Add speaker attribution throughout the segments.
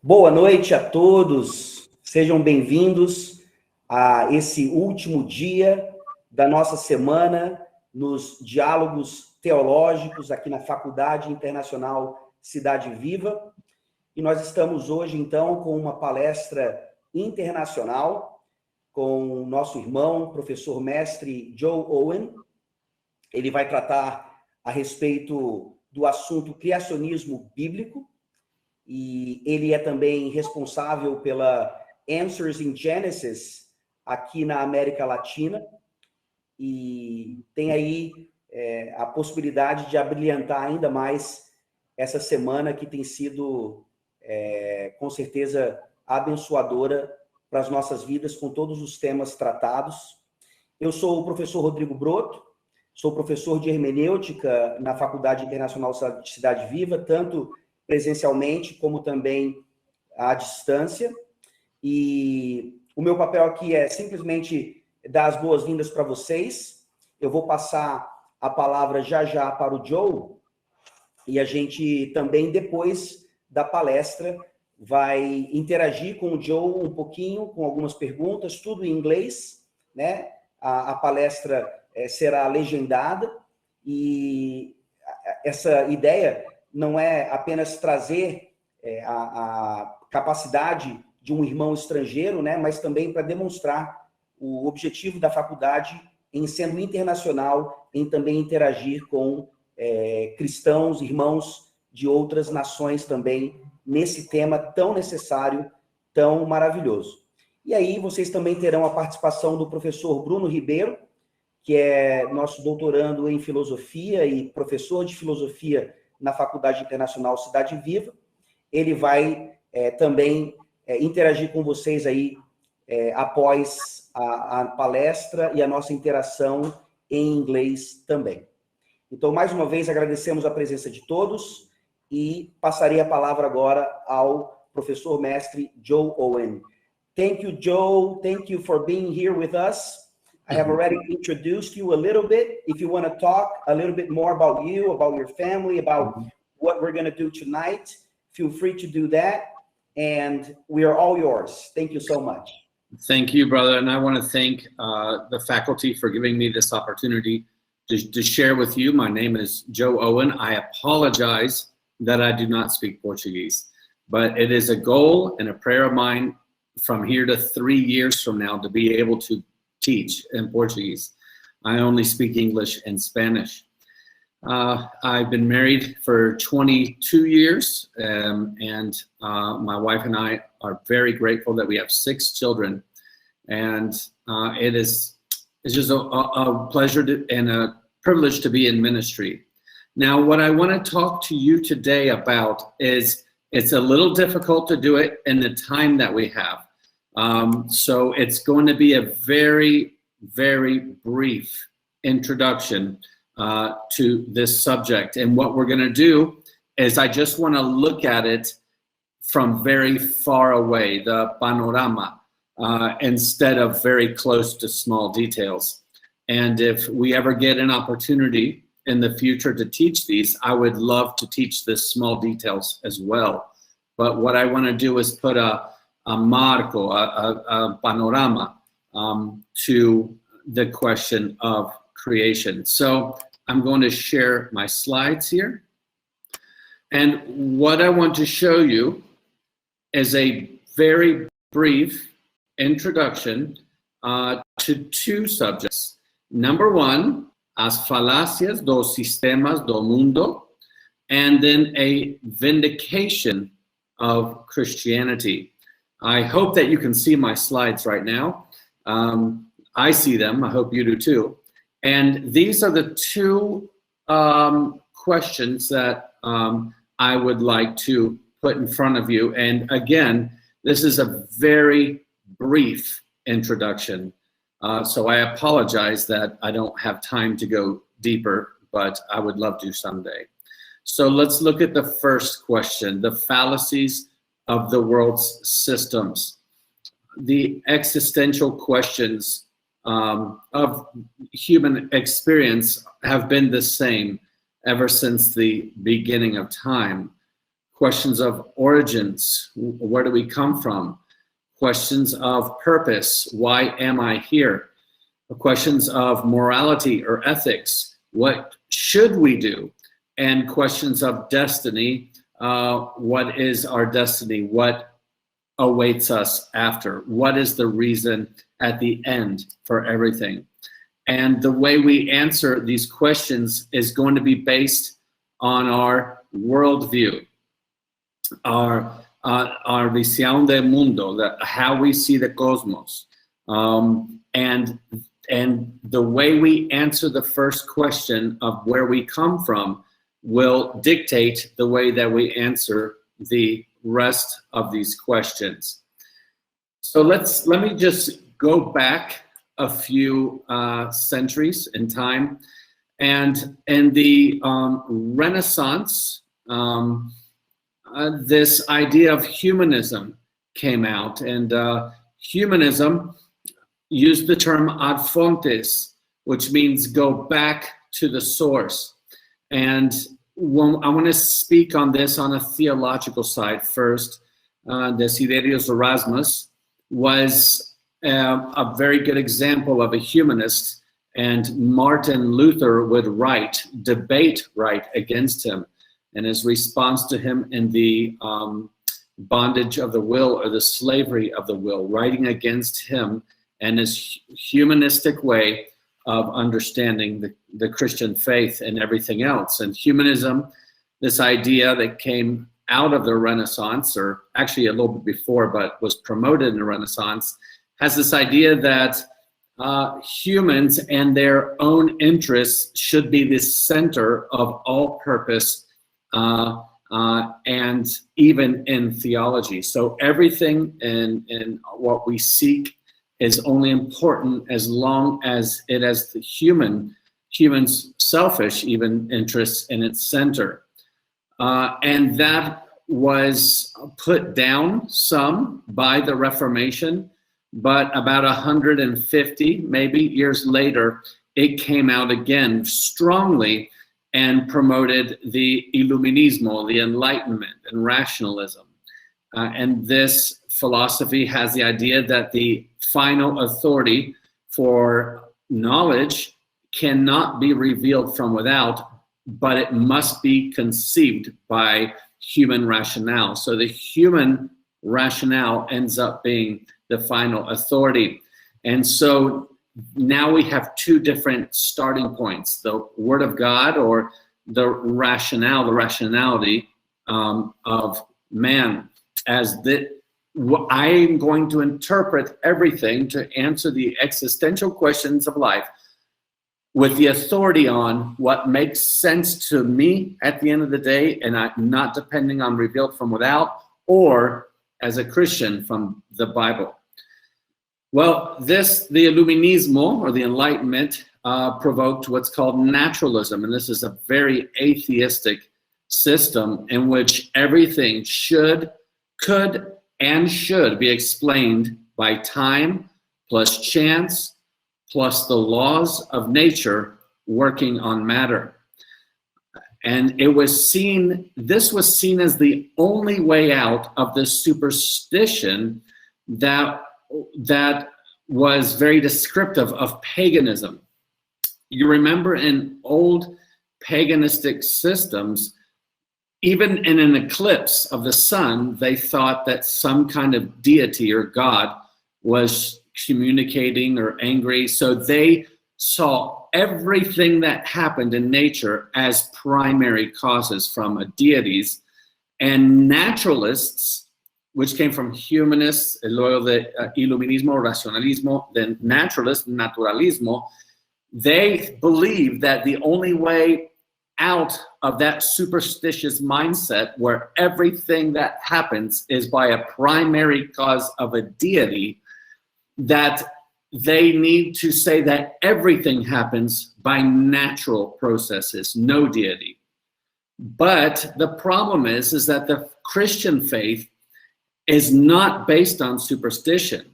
Speaker 1: Boa noite a todos, sejam bem-vindos a esse último dia da nossa semana nos diálogos teológicos aqui na Faculdade Internacional Cidade Viva. E nós estamos hoje, então, com uma palestra internacional com o nosso irmão, professor mestre Joe Owen. Ele vai tratar a respeito do assunto criacionismo bíblico, e ele é também responsável pela Answers in Genesis aqui na América Latina, e tem aí a possibilidade de abrilhantar ainda mais essa semana que tem sido, com certeza, abençoadora para as nossas vidas, com todos os temas tratados. Eu sou o professor Rodrigo Broto, sou professor de hermenêutica na Faculdade Internacional de Cidade Viva, tanto presencialmente, como também à distância. E o meu papel aqui é simplesmente dar as boas-vindas para vocês. Eu vou passar a palavra já para o Joe, e a gente também, depois da palestra, vai interagir com o Joe um pouquinho, com algumas perguntas, tudo em inglês, né? A palestra será legendada, e essa ideia não é apenas trazer a capacidade de um irmão estrangeiro, né, mas também para demonstrar o objetivo da faculdade em sendo internacional, em também interagir com cristãos, irmãos de outras nações também, nesse tema tão necessário, tão maravilhoso. E aí vocês também terão a participação do professor Bruno Ribeiro, que é nosso doutorando em filosofia e professor de filosofia na Faculdade Internacional Cidade Viva. Ele vai também interagir com vocês aí após a palestra e a nossa interação em inglês também. Então, mais uma vez, agradecemos a presença de todos e passarei a palavra agora ao professor mestre Joe Owen. Thank you, Joe. Thank you for being here with us. I have already introduced you a little bit. If you want to talk a little bit more about you, about your family, about what we're going to do tonight, feel free to do that. And we are all yours. Thank you so much.
Speaker 2: Thank you, brother. And I want to thank the faculty for giving me this opportunity to share with you. My name is Joe Owen. I apologize that I do not speak Portuguese, but it is a goal and a prayer of mine from here to 3 years from now to be able to teach in Portuguese. I only speak English and Spanish. I've been married for 22 years, and my wife and I are very grateful that we have 6 children. And it's just a pleasure and a privilege to be in ministry. Now, what I want to talk to you today about is it's a little difficult to do it in the time that we have. So it's going to be a very, very brief introduction to this subject. And what we're going to do is I just want to look at it from very far away, the panorama, instead of very close to small details. And if we ever get an opportunity in the future to teach these, I would love to teach the small details as well. But what I want to do is put a marco, a panorama to the question of creation. So I'm going to share my slides here. And what I want to show you is a very brief introduction to 2 subjects. Number 1, as falácias dos sistemas do mundo, and then a vindication of Christianity. I hope that you can see my slides right now. I see them. I hope you do too. And these are the 2 questions that I would like to put in front of you. And again, this is a very brief introduction. So I apologize that I don't have time to go deeper, but I would love to someday. So let's look at the first question, the fallacies of the world's systems. The existential questions of human experience have been the same ever since the beginning of time. questions of origins, where do we come from? Questions of purpose, why am I here? Questions of morality or ethics, what should we do? And questions of destiny, what is our destiny? What awaits us after? What is the reason at the end for everything? And the way we answer these questions is going to be based on our worldview, our visión del mundo, how we see the cosmos. And the way we answer the first question of where we come from will dictate the way that we answer the rest of these questions. So let me just go back a few centuries in time, and in the Renaissance, this idea of humanism came out, and humanism used the term ad fontes, which means go back to the source. And I want to speak on this on a theological side first. Desiderius Erasmus was a very good example of a humanist, and Martin Luther would debate against him. And his response to him in the bondage of the will, or the slavery of the will, writing against him and his humanistic way of understanding the Christian faith and everything else. And humanism, this idea that came out of the Renaissance, or actually a little bit before, but was promoted in the Renaissance, has this idea that humans and their own interests should be the center of all purpose, and even in theology. So everything in what we seek is only important as long as it has the human's selfish even interests in its center. And that was put down some by the Reformation, but about 150 maybe years later, it came out again strongly and promoted the Illuminismo, the Enlightenment and rationalism. And this philosophy has the idea that the final authority for knowledge cannot be revealed from without, but it must be conceived by human rationale. So the human rationale ends up being the final authority. And so now we have two different starting points: the Word of God, or the rationale, the rationality of man, as that I'm going to interpret everything to answer the existential questions of life with the authority on what makes sense to me at the end of the day, and I'm not depending on revealed from without, or as a Christian from the Bible. Well, the Illuminismo, or the Enlightenment, provoked what's called naturalism, and this is a very atheistic system in which everything could and should be explained by time plus chance plus the laws of nature working on matter. And this was seen as the only way out of the superstition that was very descriptive of paganism. You remember in old paganistic systems, even in an eclipse of the sun, they thought that some kind of deity or God was communicating or angry. So they saw everything that happened in nature as primary causes from deities. And naturalists, which came from humanists, luego de Iluminismo, Racionalismo, then naturalist, Naturalismo, they believed that the only way out of that superstitious mindset where everything that happens is by a primary cause of a deity, that they need to say that everything happens by natural processes, no deity. But the problem is that the Christian faith is not based on superstition.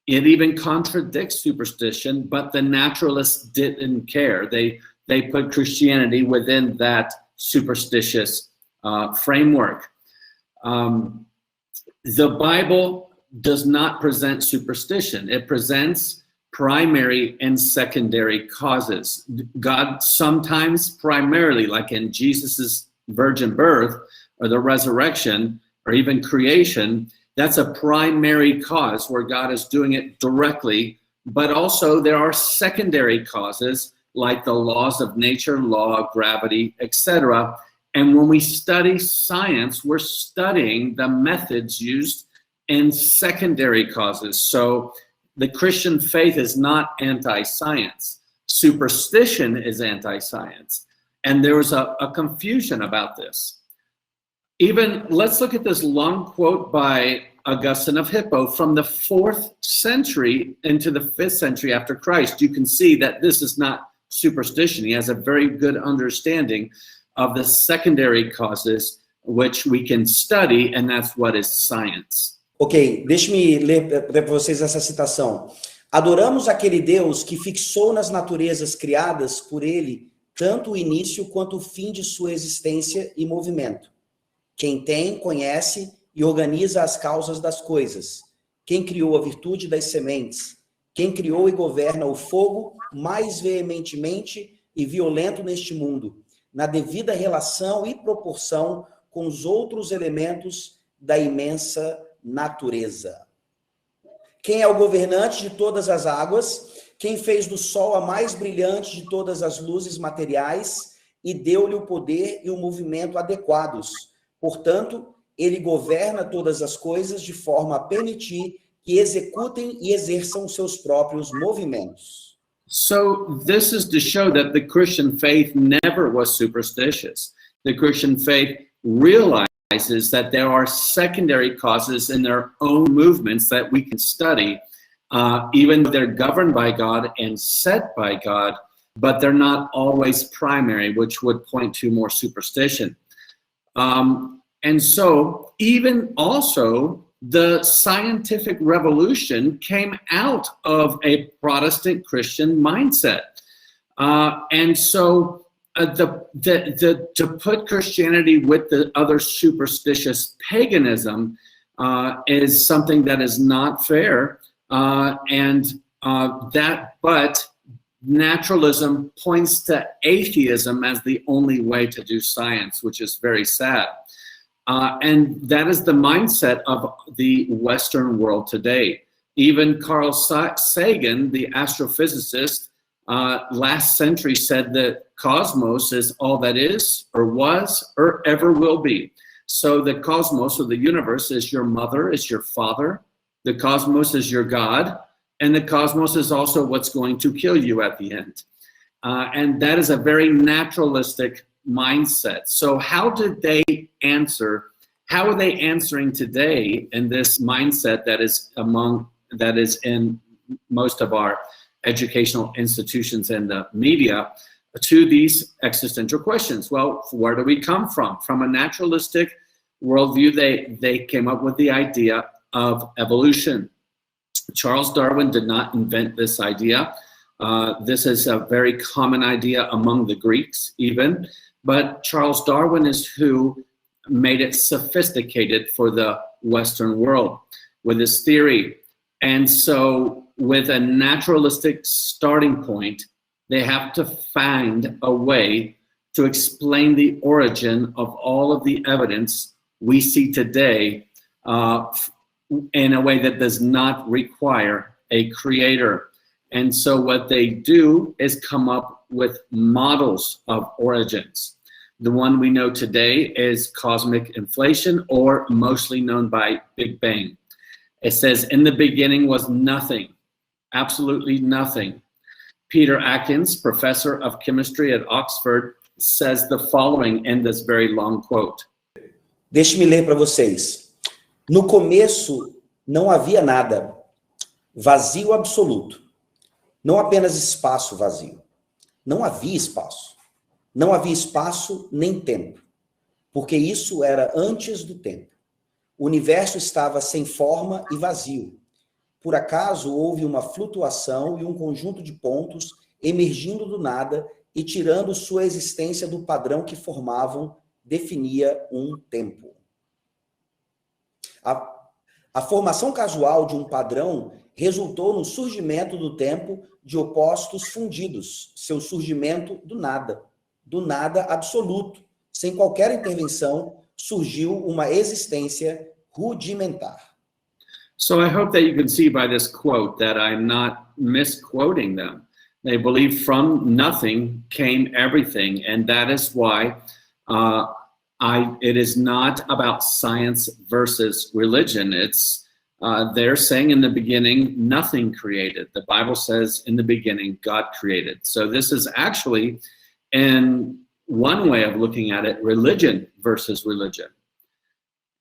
Speaker 2: It even contradicts superstition, but the naturalists didn't care. They put Christianity within that superstitious framework. The Bible does not present superstition. It presents primary and secondary causes. God sometimes primarily, like in Jesus's virgin birth or the resurrection or even creation, that's a primary cause where God is doing it directly. But also there are secondary causes like the laws of nature, law of gravity, etc. And when we study science, we're studying the methods used in secondary causes. So the Christian faith is not anti-science. Superstition is anti-science. And there was a confusion about this. Even, let's look at this long quote by Augustine of Hippo from the 4th century into the 5th century after Christ. You can see that this is not superstition. He has a very good understanding of the secondary causes which we can study, and that's what is science.
Speaker 1: Ok, deixe-me ler para vocês essa citação. Adoramos aquele Deus que fixou nas naturezas criadas por ele tanto o início quanto o fim de sua existência e movimento. Quem tem, conhece e organiza as causas das coisas. Quem criou a virtude das sementes. Quem criou e governa o fogo mais veementemente e violento neste mundo, na devida relação e proporção com os outros elementos da imensa natureza. Quem é o governante de todas as águas, quem fez do sol a mais brilhante de todas as luzes materiais e deu-lhe o poder e o movimento adequados. Portanto, ele governa todas as coisas de forma a permitir que executem e exerçam seus próprios movimentos.
Speaker 2: So this is to show that the Christian faith never was superstitious. The Christian faith realizes that there are secondary causes in their own movements that we can study, even though they're governed by God and set by God, but they're not always primary, which would point to more superstition. And so even also the scientific revolution came out of a Protestant Christian mindset. And so to put Christianity with the other superstitious paganism is something that is not fair. But naturalism points to atheism as the only way to do science, which is very sad. And that is the mindset of the Western world today. Even Carl Sagan, the astrophysicist, last century said that cosmos is all that is, or was, or ever will be. So the cosmos, or the universe, is your mother, is your father. The cosmos is your God. And the cosmos is also what's going to kill you at the end. And that is a very naturalistic mindset. So how did they answer? How are they answering today in this mindset that is in most of our educational institutions and the media to these existential questions? Well, where do we come from? From a naturalistic worldview, they came up with the idea of evolution. Charles Darwin did not invent this idea. This is a very common idea among the Greeks even. But Charles Darwin is who made it sophisticated for the Western world with his theory. And so with a naturalistic starting point, they have to find a way to explain the origin of all of the evidence we see today in a way that does not require a creator. And so what they do is come up with models of origins. The one we know today is cosmic inflation, or mostly known by Big Bang. It says, in the beginning was nothing, absolutely nothing. Peter Atkins, professor of chemistry at Oxford, says the following in this very long quote.
Speaker 1: Deixe-me ler para vocês. No começo não havia nada, vazio absoluto. Não apenas espaço vazio. Não havia espaço. Não havia espaço nem tempo, porque isso era antes do tempo. O universo estava sem forma e vazio. Por acaso houve uma flutuação e um conjunto de pontos emergindo do nada e tirando sua existência do padrão que formavam, definia um tempo. A formação casual de um padrão resultou no surgimento do tempo de opostos fundidos, seu surgimento do nada absoluto, sem qualquer intervenção, surgiu uma existência rudimentar.
Speaker 2: So I hope that you can see by this quote that I'm not misquoting them. They believe from nothing came everything, and that is why it is not about science versus religion. It's they're saying in the beginning, nothing created. The Bible says in the beginning, God created. So this is actually, in one way of looking at it, religion versus religion.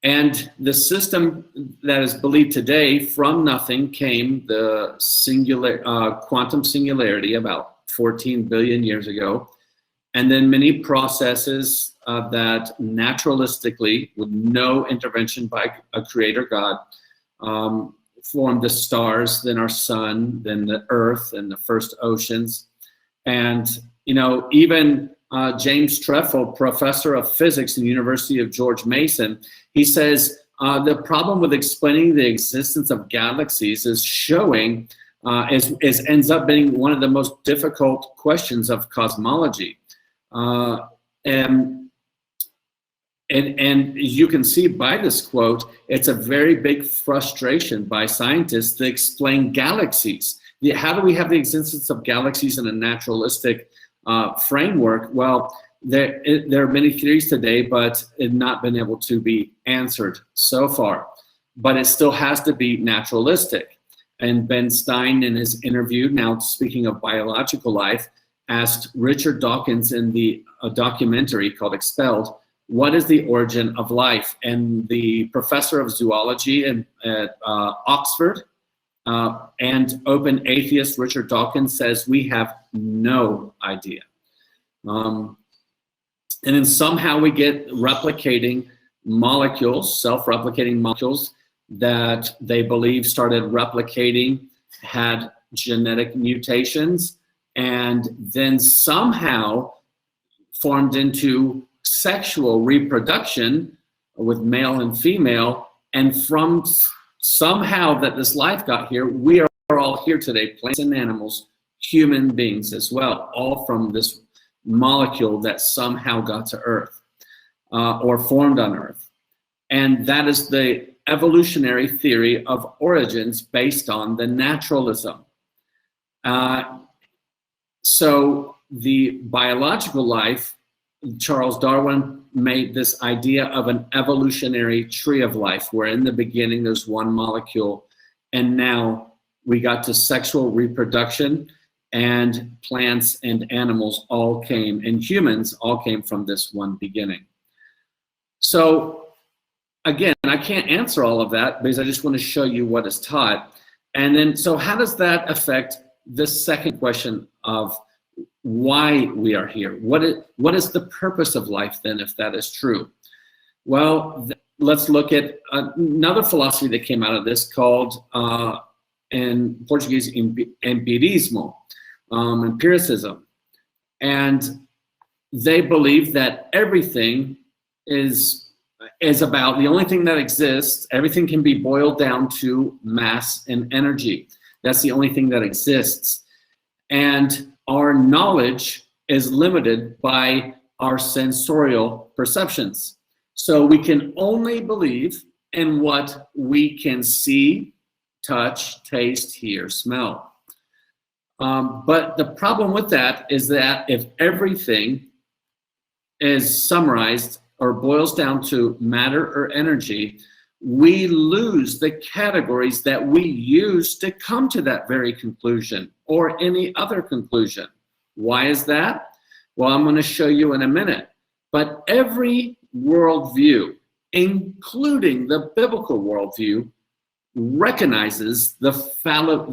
Speaker 2: And the system that is believed today, from nothing came the quantum singularity about 14 billion years ago. And then many processes that naturalistically, with no intervention by a creator God, formed the stars, then our sun, then the earth, and the first oceans. And, you know, even James Trefil, professor of physics in the University of George Mason, he says the problem with explaining the existence of galaxies is showing, ends up being one of the most difficult questions of cosmology. And you can see by this quote, it's a very big frustration by scientists to explain galaxies. How do we have the existence of galaxies in a naturalistic framework? Well, there are many theories today, but it's not been able to be answered so far. But it still has to be naturalistic. And Ben Stein, in his interview, now speaking of biological life, asked Richard Dawkins in the documentary called Expelled, what is the origin of life? And the professor of zoology at Oxford and open atheist Richard Dawkins says, we have no idea. And then somehow we get replicating molecules, self-replicating molecules that they believe started replicating, had genetic mutations, and then somehow formed into sexual reproduction with male and female. And from somehow that this life got here, we are all here today, plants and animals, human beings as well, all from this molecule that somehow got to Earth or formed on Earth. And that is the evolutionary theory of origins based on the naturalism. So the biological life, Charles Darwin made this idea of an evolutionary tree of life, where in the beginning there's one molecule, and now we got to sexual reproduction, and plants and animals all came, and humans all came from this one beginning. So again, I can't answer all of that because I just want to show you what is taught. And then, so how does that affect the second question of why we are here? What is the purpose of life then, if that is true? Well, let's look at another philosophy that came out of this called, in Portuguese, empirismo, empiricism. And they believe that everything is about, the only thing that exists, everything can be boiled down to mass and energy. That's the only thing that exists. And our knowledge is limited by our sensorial perceptions. So we can only believe in what we can see, touch, taste, hear, smell. But the problem with that is that if everything is summarized or boils down to matter or energy, we lose the categories that we use to come to that very conclusion or any other conclusion. Why is that? Well, I'm going to show you in a minute. But every worldview, including the biblical worldview, recognizes the fallible,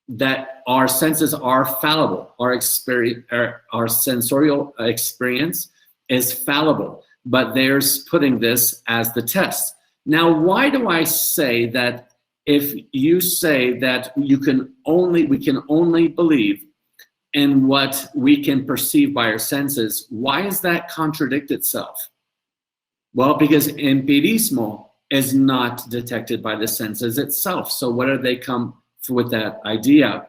Speaker 2: that our senses are fallible, our sensorial experience is fallible, but there's putting this as the test. Now, why do I say that? If you say that we can only believe in what we can perceive by our senses, why does that contradict itself? Well, because empirismo is not detected by the senses itself. So what do they come with that idea?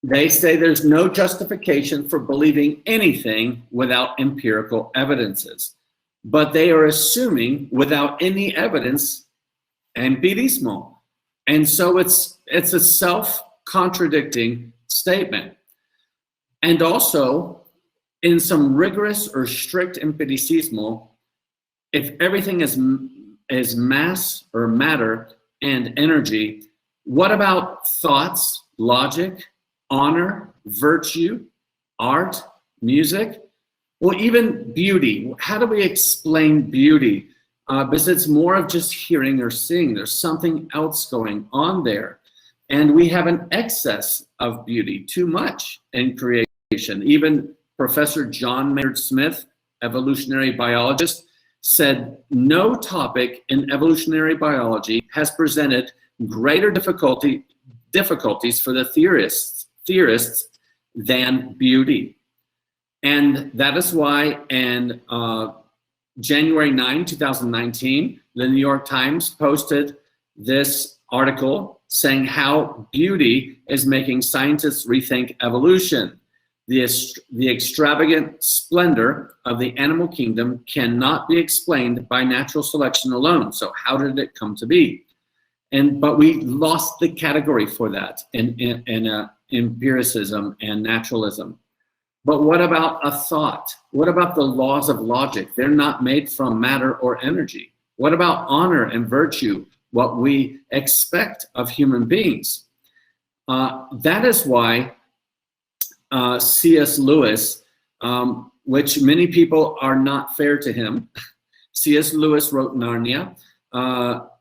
Speaker 2: They say there's no justification for believing anything without empirical evidences. But they are assuming without any evidence, empirismo. And so it's a self-contradicting statement. And also, in some rigorous or strict empiricismo, if everything is mass or matter and energy, what about thoughts, logic, honor, virtue, art, music? Well, even beauty. How do we explain beauty? Because it's more of just hearing or seeing. There's something else going on there. And we have an excess of beauty, too much in creation. Even Professor John Maynard Smith, evolutionary biologist, said no topic in evolutionary biology has presented greater difficulties for the theorists than beauty. And that is why in January 9, 2019, the New York Times posted this article saying how beauty is making scientists rethink evolution. The extravagant splendor of the animal kingdom cannot be explained by natural selection alone. So how did it come to be? But we lost the category for that in empiricism and naturalism. But what about a thought? What about the laws of logic? They're not made from matter or energy. What about honor and virtue? What we expect of human beings. That is why C.S. Lewis, which many people are not fair to him. C.S. Lewis wrote Narnia.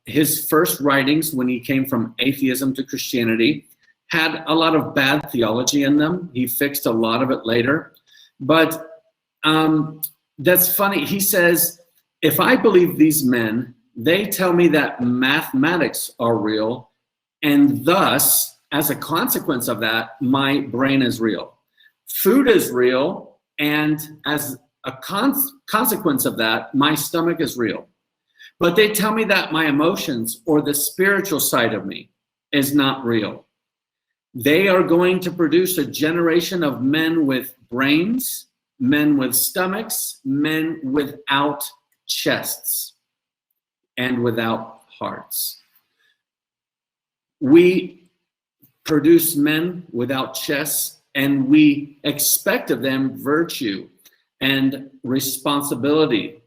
Speaker 2: His first writings, when he came from atheism to Christianity, had a lot of bad theology in them. He fixed a lot of it later. But that's funny. He says, if I believe these men, they tell me that mathematics are real, and thus, as a consequence of that, my brain is real. Food is real, and as a consequence of that, my stomach is real. But they tell me that my emotions or the spiritual side of me is not real. They are going to produce a generation of men with brains, men with stomachs, men without chests, and without hearts. We produce men without chests, and we expect of them virtue and responsibility.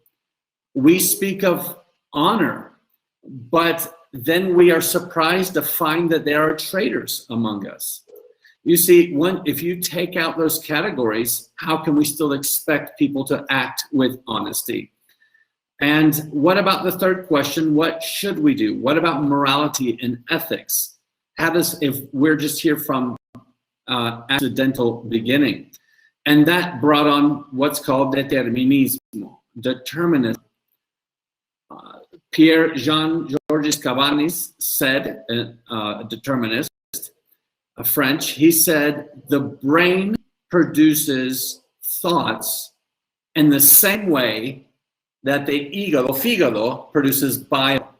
Speaker 2: We speak of honor, but then we are surprised to find that there are traitors among us. You see, if you take out those categories, how can we still expect people to act with honesty? And what about the third question? What should we do? What about morality and ethics? If we're just here from accidental beginning? And that brought on what's called determinismo, determinism. Pierre-Jean-Georges Cabanis said, a determinist, a French, he said, the brain produces thoughts in the same way that the fígado produces bile.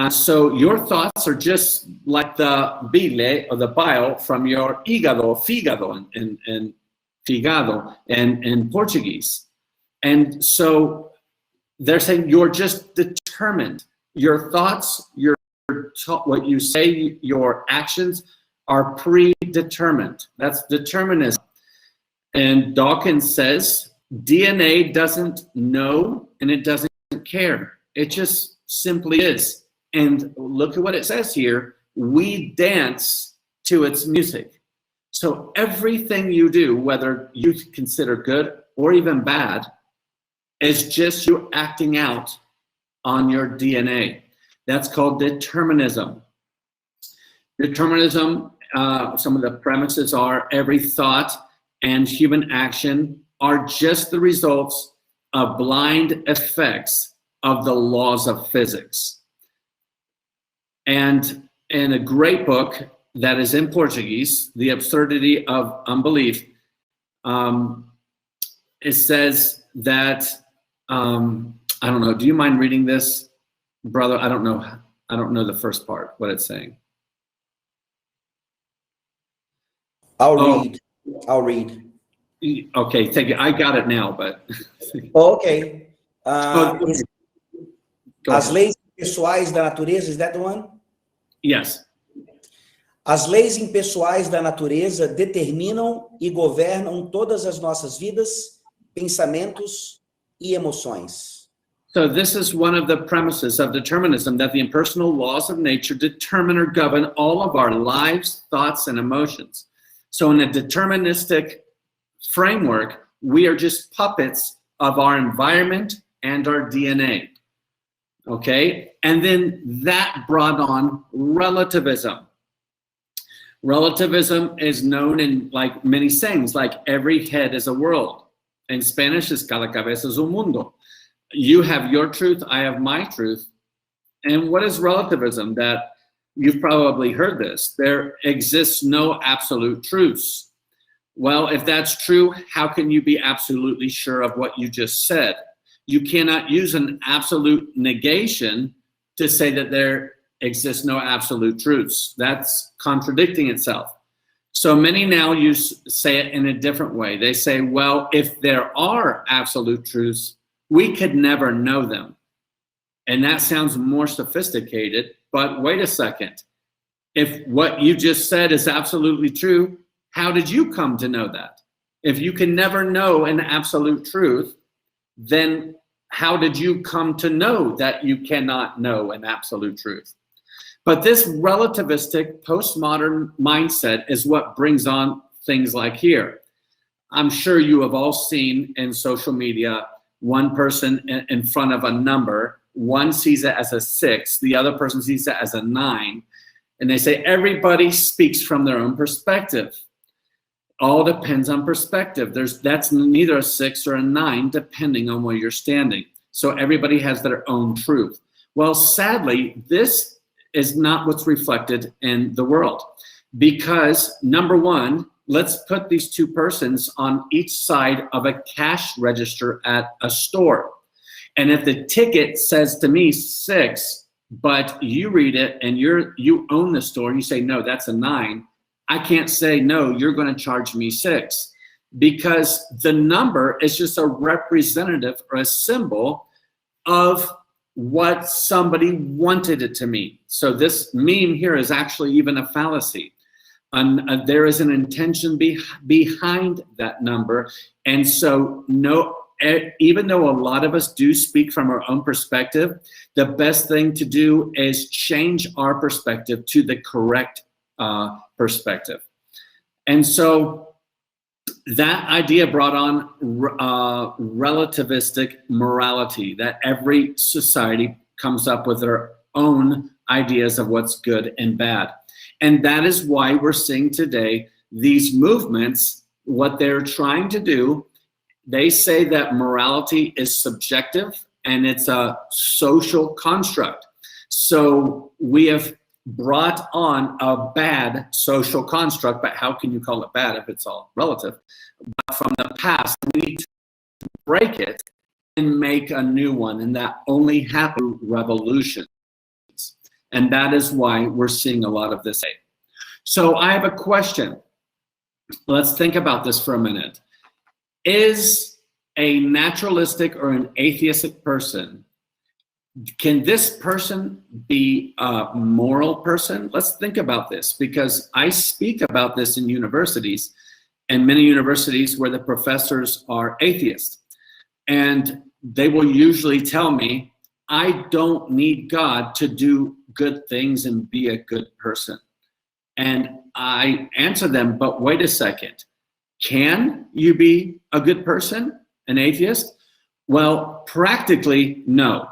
Speaker 2: So your thoughts are just like the bile or the bile from your fígado in Portuguese. And so they're saying you're just determined. Your thoughts, what you say, your actions are predetermined. That's determinism. And Dawkins says DNA doesn't know and it doesn't care. It just simply is. And look at what it says here. We dance to its music. So everything you do, whether you consider good or even bad, is just you acting out on your DNA. That's called determinism. Determinism, some of the premises are every thought and human action are just the results of blind effects of the laws of physics. And in a great book that is in Portuguese, The Absurdity of Unbelief, it says that I don't know. Do you mind reading this, brother? I don't know the first part, what it's saying.
Speaker 1: I'll read.
Speaker 2: Okay, thank you. I got it now, but...
Speaker 1: Okay.
Speaker 2: Go
Speaker 1: As
Speaker 2: ahead.
Speaker 1: leis impessoais da natureza, is that the one?
Speaker 2: Yes.
Speaker 1: As leis impessoais da natureza determinam e governam todas as nossas vidas, pensamentos e emoções.
Speaker 2: So this is one of the premises of determinism, that the impersonal laws of nature determine or govern all of our lives, thoughts, and emotions. So in a deterministic framework, we are just puppets of our environment and our DNA. Okay? And then that brought on relativism. Relativism is known in like many sayings, like every head is a world. In Spanish, es cada cabeza es un mundo. You have your truth, I have my truth. And what is relativism? That you've probably heard this. There exists no absolute truths. Well, if that's true, how can you be absolutely sure of what you just said? You cannot use an absolute negation to say that there exists no absolute truths. That's contradicting itself. So many now say it in a different way. They say, well, if there are absolute truths, we could never know them. And that sounds more sophisticated, but wait a second. If what you just said is absolutely true, how did you come to know that? If you can never know an absolute truth, then how did you come to know that you cannot know an absolute truth? But this relativistic postmodern mindset is what brings on things like here. I'm sure you have all seen in social media, one person in front of a number, one sees it as a 6, the other person sees it as a 9, and they say everybody speaks from their own perspective. All depends on perspective. That's neither a 6 or a 9, depending on where you're standing. So everybody has their own truth. Well, sadly, this is not what's reflected in the world. Because number one, let's put these two persons on each side of a cash register at a store. And if the ticket says to me 6, but you read it and you own the store and you say, no, that's a 9, I can't say, no, you're going to charge me 6, because the number is just a representative or a symbol of what somebody wanted it to mean. So this meme here is actually even a fallacy. There is an intention behind that number. And so even though a lot of us do speak from our own perspective, the best thing to do is change our perspective to the correct perspective. And so that idea brought on relativistic morality, that every society comes up with their own ideas of what's good and bad. And that is why we're seeing today these movements, what they're trying to do, they say that morality is subjective and it's a social construct. So we have brought on a bad social construct, but how can you call it bad if it's all relative? But from the past, we need to break it and make a new one, and that only happens through revolutions. And that is why we're seeing a lot of this. So I have a question. Let's think about this for a minute. Is a naturalistic or an atheistic person, can this person be a moral person? Let's think about this, because I speak about this in universities, and many universities where the professors are atheists. And they will usually tell me, I don't need God to do good things and be a good person. And I answer them, but wait a second. Can you be a good person, an atheist? Well, practically, no.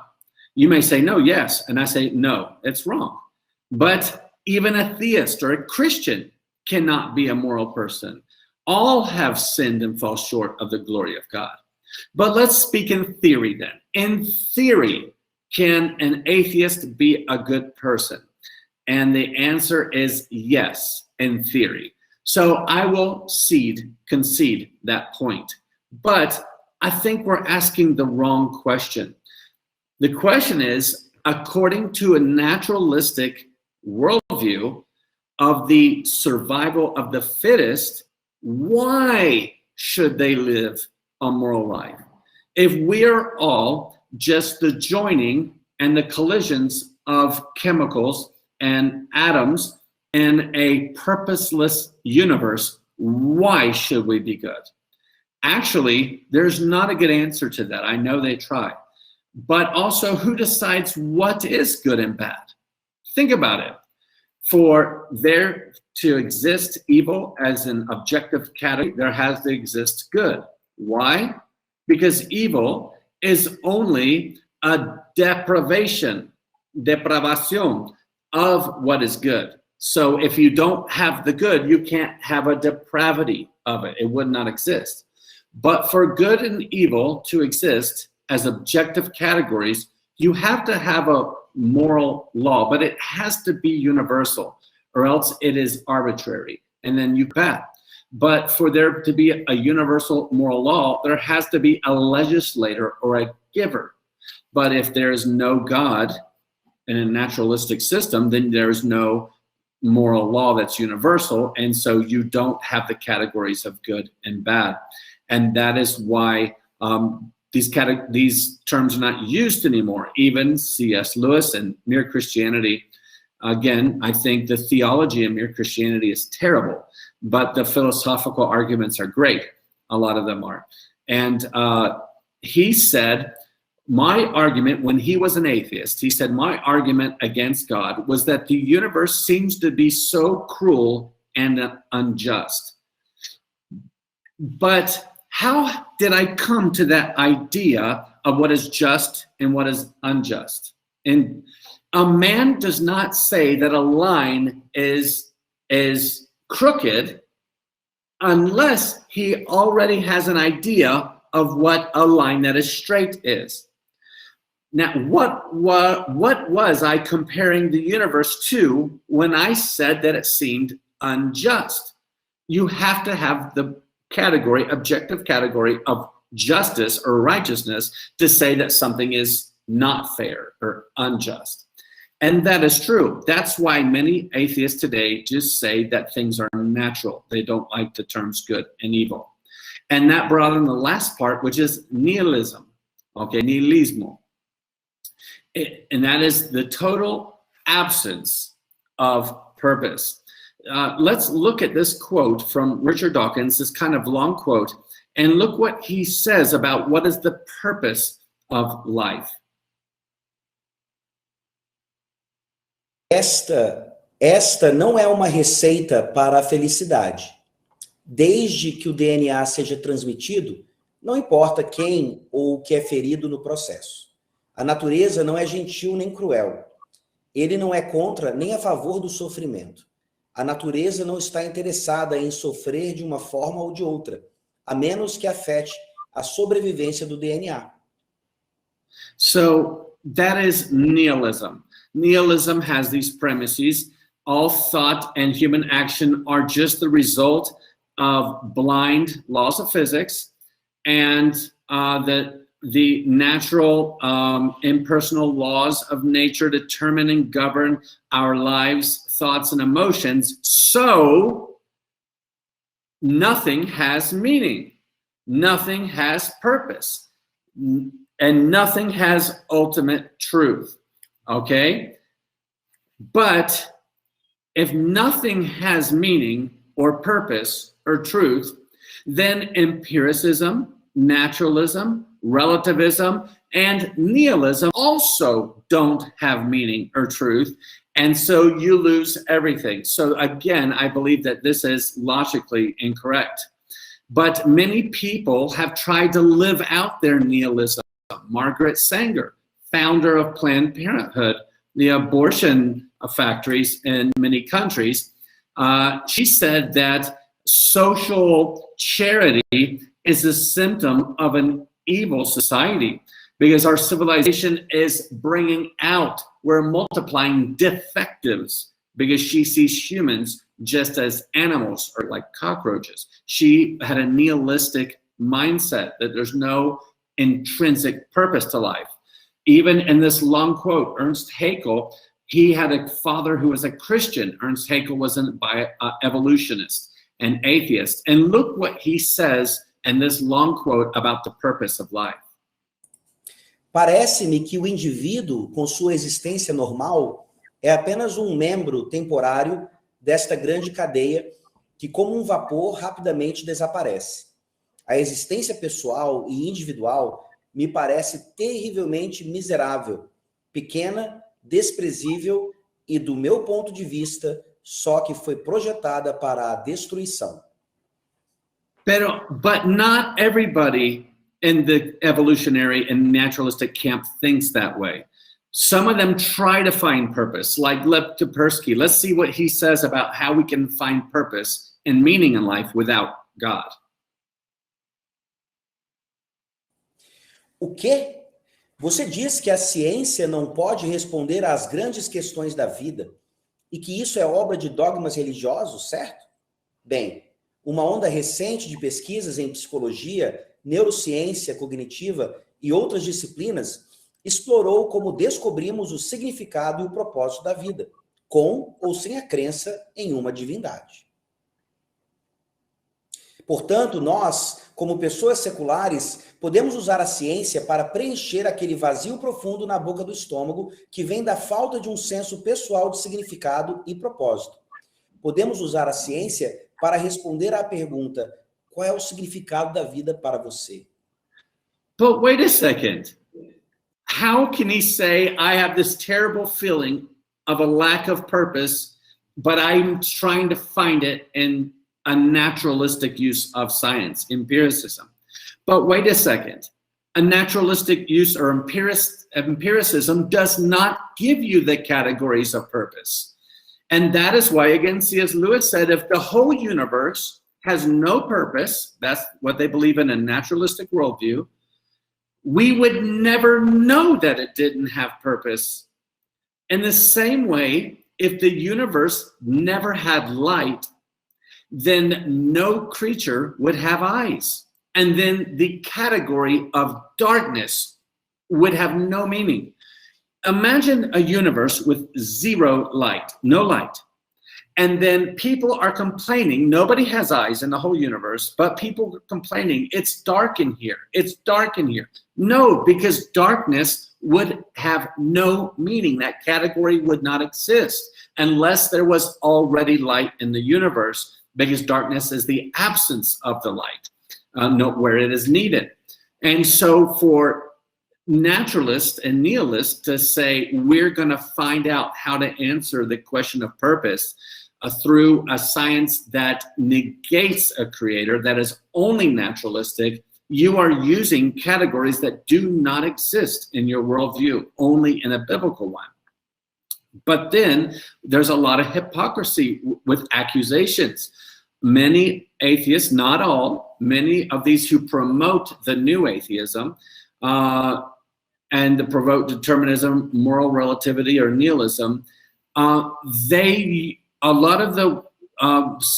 Speaker 2: You may say, no, yes. And I say, no, it's wrong. But even a theist or a Christian cannot be a moral person. All have sinned and fall short of the glory of God. But let's speak in theory then. In theory, can an atheist be a good person? And the answer is yes, in theory. So I will concede that point. But I think we're asking the wrong question. The question is, according to a naturalistic worldview of the survival of the fittest, why should they live a moral life? If we are all just the joining and the collisions of chemicals and atoms in a purposeless universe, why should we be good? Actually, there's not a good answer to that. I know they try. But also, who decides what is good and bad? Think about it. For there to exist evil as an objective category, there has to exist good. Why? Because evil is only a depravation of what is good. So if you don't have the good, you can't have a depravity of it. It would not exist. But for good and evil to exist as objective categories, you have to have a moral law, but it has to be universal, or else it is arbitrary. And then you bet. But for there to be a universal moral law, there has to be a legislator or a giver. But if there is no God in a naturalistic system, then there is no moral law that's universal. And so you don't have the categories of good and bad. And that is why these terms are not used anymore. Even C.S. Lewis and Mere Christianity, again, I think the theology of Mere Christianity is terrible, but the philosophical arguments are great. A lot of them are. And he said, my argument, when he was an atheist, he said, my argument against God was that the universe seems to be so cruel and unjust. But how did I come to that idea of what is just and what is unjust? And a man does not say that a line is crooked unless he already has an idea of what a line that is straight is. Now, what was I comparing the universe to when I said that it seemed unjust? You have to have the category, objective category of justice or righteousness to say that something is not fair or unjust. And that is true. That's why many atheists today just say that things are natural. They don't like the terms good and evil. And that brought in the last part, which is nihilism, okay, nihilismo. And that is the total absence of purpose. Let's look at this quote from Richard Dawkins, this kind of long quote, and look what he says about what is the purpose of life.
Speaker 1: Esta não é uma receita para a felicidade. Desde que o DNA seja transmitido, não importa quem ou o que é ferido no processo. A natureza não é gentil nem cruel. Ele não é contra nem a favor do sofrimento. A natureza não está interessada em sofrer de uma forma ou de outra, a menos que afete a sobrevivência do DNA.
Speaker 2: So that is nihilism. Nihilism has these premises. All thought and human action are just the result of blind laws of physics, and the natural impersonal laws of nature determine and govern our lives, thoughts, and emotions. So nothing has meaning, nothing has purpose, and nothing has ultimate truth. Okay? But if nothing has meaning or purpose or truth, then empiricism, naturalism, relativism, and nihilism also don't have meaning or truth, and so you lose everything. So again, I believe that this is logically incorrect. But many people have tried to live out their nihilism. Margaret Sanger, founder of Planned Parenthood, the abortion factories in many countries, she said that social charity is a symptom of an evil society because our civilization is bringing out, we're multiplying defectives because she sees humans just as animals or like cockroaches. She had a nihilistic mindset, that there's no intrinsic purpose to life. Even in this long quote, Ernst Haeckel, he had a father who was a Christian. Ernst Haeckel was an evolutionist, an atheist. And look what he says in this long quote about the purpose of life.
Speaker 1: Parece-me que o indivíduo, com sua existência normal, é apenas um membro temporário desta grande cadeia que, como um vapor, rapidamente desaparece. A existência pessoal e individual me parece terrivelmente miserável, pequena, desprezível e, do meu ponto de vista, só que foi projetada para a destruição.
Speaker 2: But not everybody in the evolutionary and naturalistic camp thinks that way. Some of them try to find purpose, like Lev Tversky. Let's see what he says about how we can find purpose and meaning in life without God.
Speaker 1: O quê? Você diz que a ciência não pode responder às grandes questões da vida e que isso é obra de dogmas religiosos, certo? Bem, uma onda recente de pesquisas em psicologia, neurociência cognitiva e outras disciplinas explorou como descobrimos o significado e o propósito da vida, com ou sem a crença em uma divindade. Portanto, nós, como pessoas seculares, podemos usar a ciência para preencher aquele vazio profundo na boca do estômago que vem da falta de um senso pessoal de significado e propósito. Podemos usar a ciência para responder à pergunta: qual é o significado da vida para você?
Speaker 2: But wait a second. How can he say, I have this terrible feeling of a lack of purpose, but I'm trying to find it in a naturalistic use of science, empiricism? But wait a second. A naturalistic use or empiricism does not give you the categories of purpose. And that is why, again, C.S. Lewis said, if the whole universe has no purpose, that's what they believe in a naturalistic worldview, we would never know that it didn't have purpose. In the same way, if the universe never had light, then no creature would have eyes. And then the category of darkness would have no meaning. Imagine a universe with zero light, no light. And then people are complaining, nobody has eyes in the whole universe, but people are complaining, it's dark in here, it's dark in here. No, because darkness would have no meaning. That category would not exist unless there was already light in the universe, because darkness is the absence of the light, not where it is needed. And so for naturalists and nihilists to say, we're going to find out how to answer the question of purpose through a science that negates a creator, that is only naturalistic, you are using categories that do not exist in your worldview, only in a biblical one. But then there's a lot of hypocrisy with accusations. Many atheists, not all, many of these who promote the new atheism and the promote determinism, moral relativity, or nihilism, a lot of the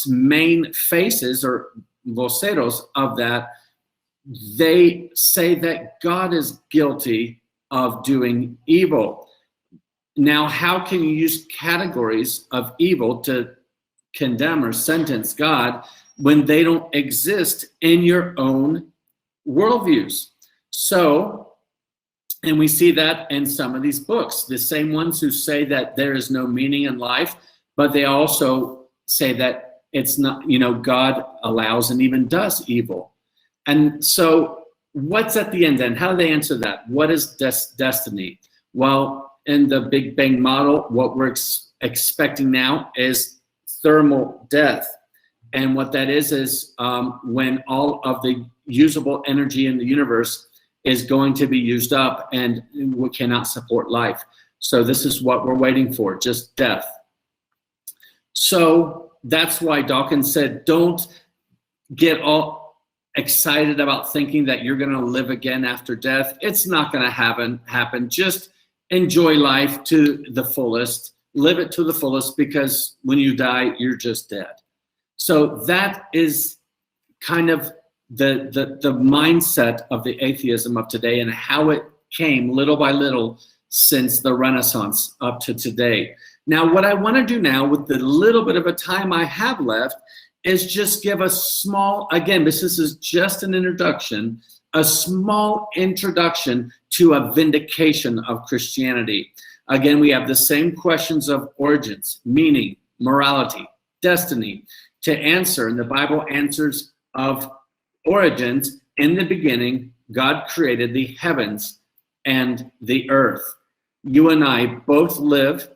Speaker 2: main faces or voceros of that, they say that God is guilty of doing evil. Now, how can you use categories of evil to condemn or sentence God when they don't exist in your own worldviews? So, and we see that in some of these books, the same ones who say that there is no meaning in life, but they also say that it's not, God allows and even does evil. And so what's at the end then? How do they answer that? What is destiny? Well, in the Big Bang model, what we're expecting now is thermal death. And what that is when all of the usable energy in the universe is going to be used up and we cannot support life. So this is what we're waiting for, just death. So that's why Dawkins said, don't get all excited about thinking that you're going to live again after death. It's not going to happen. Just enjoy life to the fullest. Live it to the fullest, because when you die, you're just dead. So that is kind of the mindset of the atheism of today and how it came little by little since the Renaissance up to today. Now, what I want to do now with the little bit of a time I have left is just give a small, again, this is just an introduction, a small introduction to a vindication of Christianity. Again, we have the same questions of origins, meaning, morality, destiny to answer. And the Bible answers of origins. In the beginning, God created the heavens and the earth. You and I both live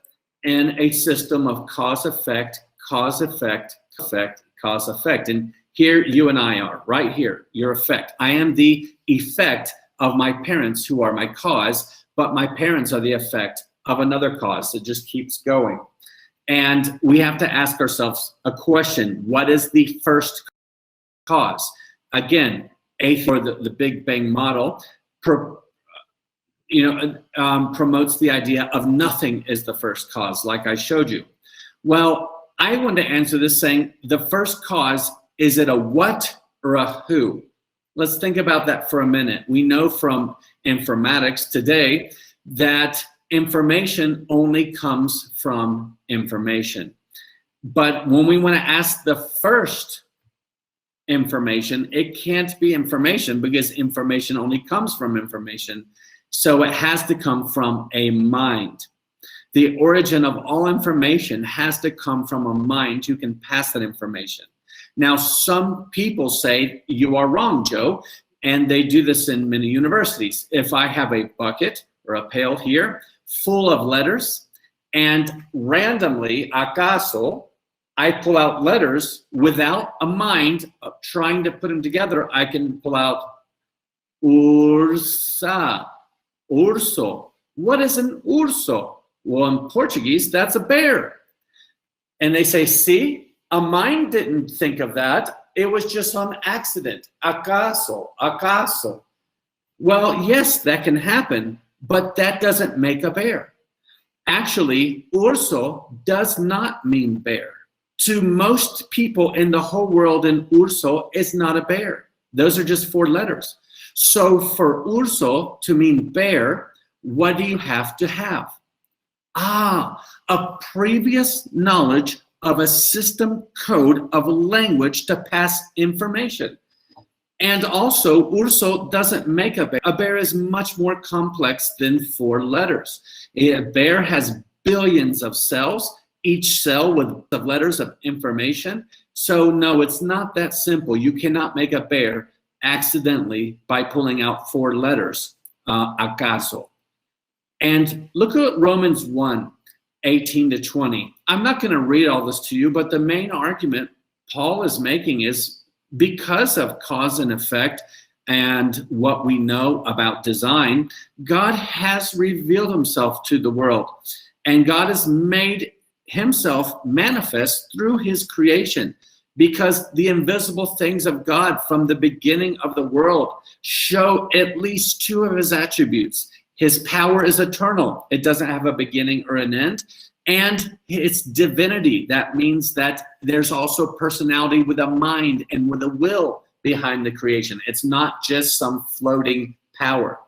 Speaker 2: in a system of cause, effect, cause, effect, effect, cause, effect. And here you and I are, right here, your effect. I am the effect of my parents who are my cause, but my parents are the effect of another cause that just keeps going. And we have to ask ourselves a question: what is the first cause? Again, the Big Bang model promotes the idea of nothing is the first cause, like I showed you. Well, I want to answer this saying the first cause, is it a what or a who? Let's think about that for a minute. We know from informatics today that information only comes from information. But when we want to ask the first information, it can't be information because information only comes from information. So it has to come from a mind. The origin of all information has to come from a mind who can pass that information. Now, some people say, you are wrong, Joe, and they do this in many universities. If I have a bucket or a pail here full of letters, and randomly, acaso, I pull out letters without a mind of trying to put them together, I can pull out ursa, urso. What is an urso? Well, in Portuguese, that's a bear. And they say, see, a mind didn't think of that. It was just on accident. Acaso, acaso. Well, yes, that can happen, but that doesn't make a bear. Actually, urso does not mean bear. To most people in the whole world, an urso is not a bear. Those are just 4 letters. So for urso to mean bear, what do you have to have? A previous knowledge of a system code of language to pass information. And also, urso doesn't make a bear. A bear is much more complex than 4 letters. A bear has billions of cells, each cell with the letters of information. So no, it's not that simple. You cannot make a bear accidentally by pulling out 4 letters, acaso. And look at Romans 1, 18 to 20. I'm not going to read all this to you, but the main argument Paul is making is because of cause and effect and what we know about design, God has revealed himself to the world. And God has made himself manifest through his creation, because the invisible things of God from the beginning of the world show at least 2 of his attributes. His power is eternal. It doesn't have a beginning or an end. And it's divinity. That means that there's also personality with a mind and with a will behind the creation. It's not just some floating power.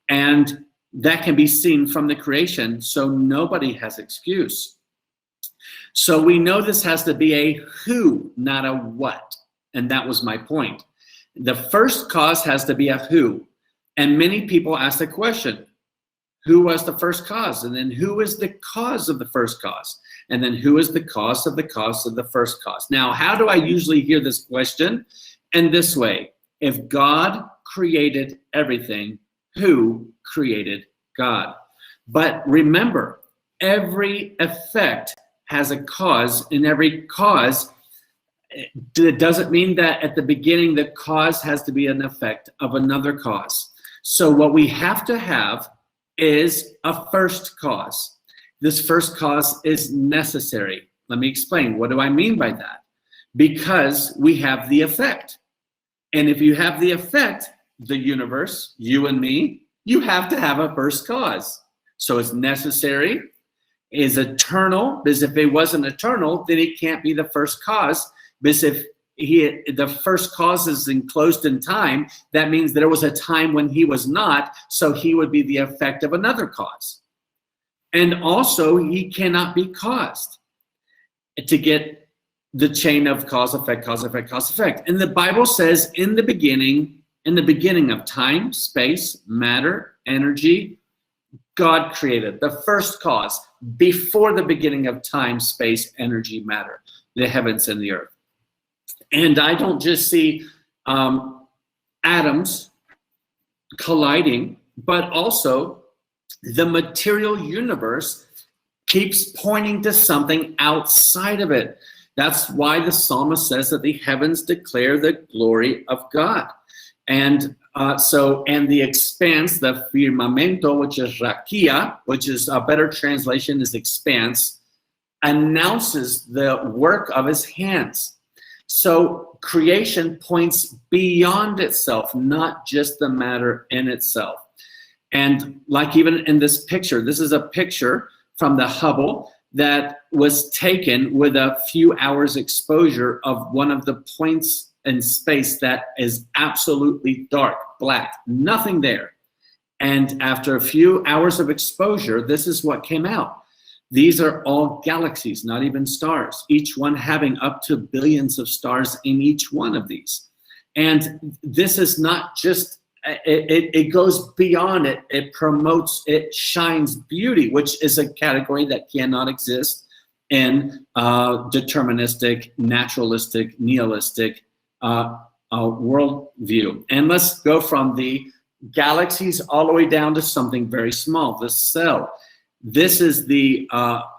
Speaker 2: And that can be seen from the creation, so nobody has excuse. So we know this has to be a who, not a what. And that was my point. The first cause has to be a who. And many people ask the question, who was the first cause? And then who is the cause of the first cause? And then who is the cause of the first cause? Now, how do I usually hear this question? And this way, if God created everything, who created God? But remember, every effect has a cause, and every cause, it doesn't mean that at the beginning the cause has to be an effect of another cause. So what we have to have is a first cause. This first cause is necessary. Let me explain. What do I mean by that? Because we have the effect. And if you have the effect, the universe, you and me, you have to have a first cause. So it's necessary, is eternal, because if it wasn't eternal, then it can't be the first cause. Because if the first cause is enclosed in time, that means there was a time when he was not, so he would be the effect of another cause. And also, he cannot be caused to get the chain of cause, effect, cause, effect, cause, effect. And the Bible says in the beginning of time, space, matter, energy, God created the first cause before the beginning of time, space, energy, matter, the heavens and the earth. And I don't just see atoms colliding, but also the material universe keeps pointing to something outside of it. That's why the psalmist says that the heavens declare the glory of God. And and the expanse, the firmamento, which is rakia, which is a better translation is expanse, announces the work of his hands. So creation points beyond itself, not just the matter in itself. And like even in this picture, this is a picture from the Hubble that was taken with a few hours exposure of one of the points in space that is absolutely dark, black, nothing there. And after a few hours of exposure, this is what came out. These are all galaxies, not even stars, each one having up to billions of stars in each one of these. And this is not just, it goes beyond it. It promotes, it shines beauty, which is a category that cannot exist in deterministic, naturalistic, nihilistic worldview. And let's go from the galaxies all the way down to something very small, the cell. This is the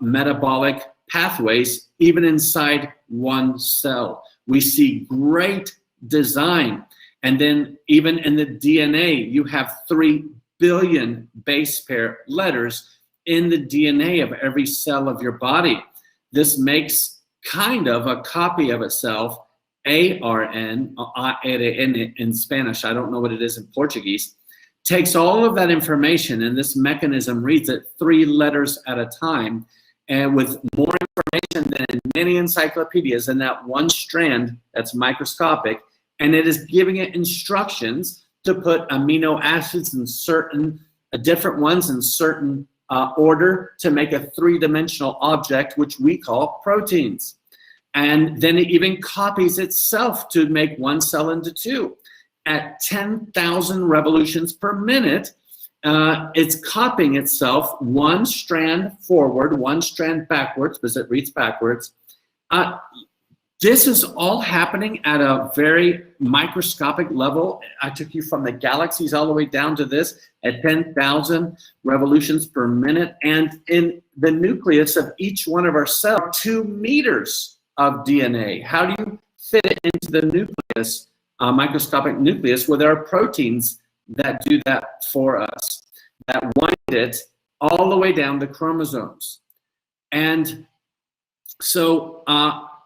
Speaker 2: metabolic pathways, even inside one cell. We see great design. And then even in the DNA, you have 3 billion base pair letters in the DNA of every cell of your body. This makes kind of a copy of itself, ARN, in Spanish, I don't know what it is in Portuguese, takes all of that information, and this mechanism reads it 3 letters at a time, and with more information than in many encyclopedias in that one strand that's microscopic, and it is giving it instructions to put amino acids in certain different ones in certain order to make a 3-dimensional object, which we call proteins. And then it even copies itself to make one cell into 2. At 10,000 revolutions per minute, it's copying itself 1 strand forward, 1 strand backwards, because it reads backwards. This is all happening at a very microscopic level. I took you from the galaxies all the way down to this at 10,000 revolutions per minute. And in the nucleus of each one of our cells, 2 meters of DNA. How do you fit it into the nucleus, microscopic nucleus, where there are proteins that do that for us, that wind it all the way down to chromosomes? And so,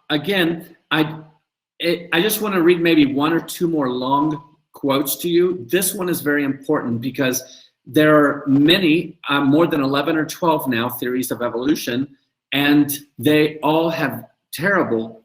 Speaker 2: again, I just want to read maybe 1 or 2 more long quotes to you. This one is very important because there are many, more than 11 or 12 now, theories of evolution, and they all have terrible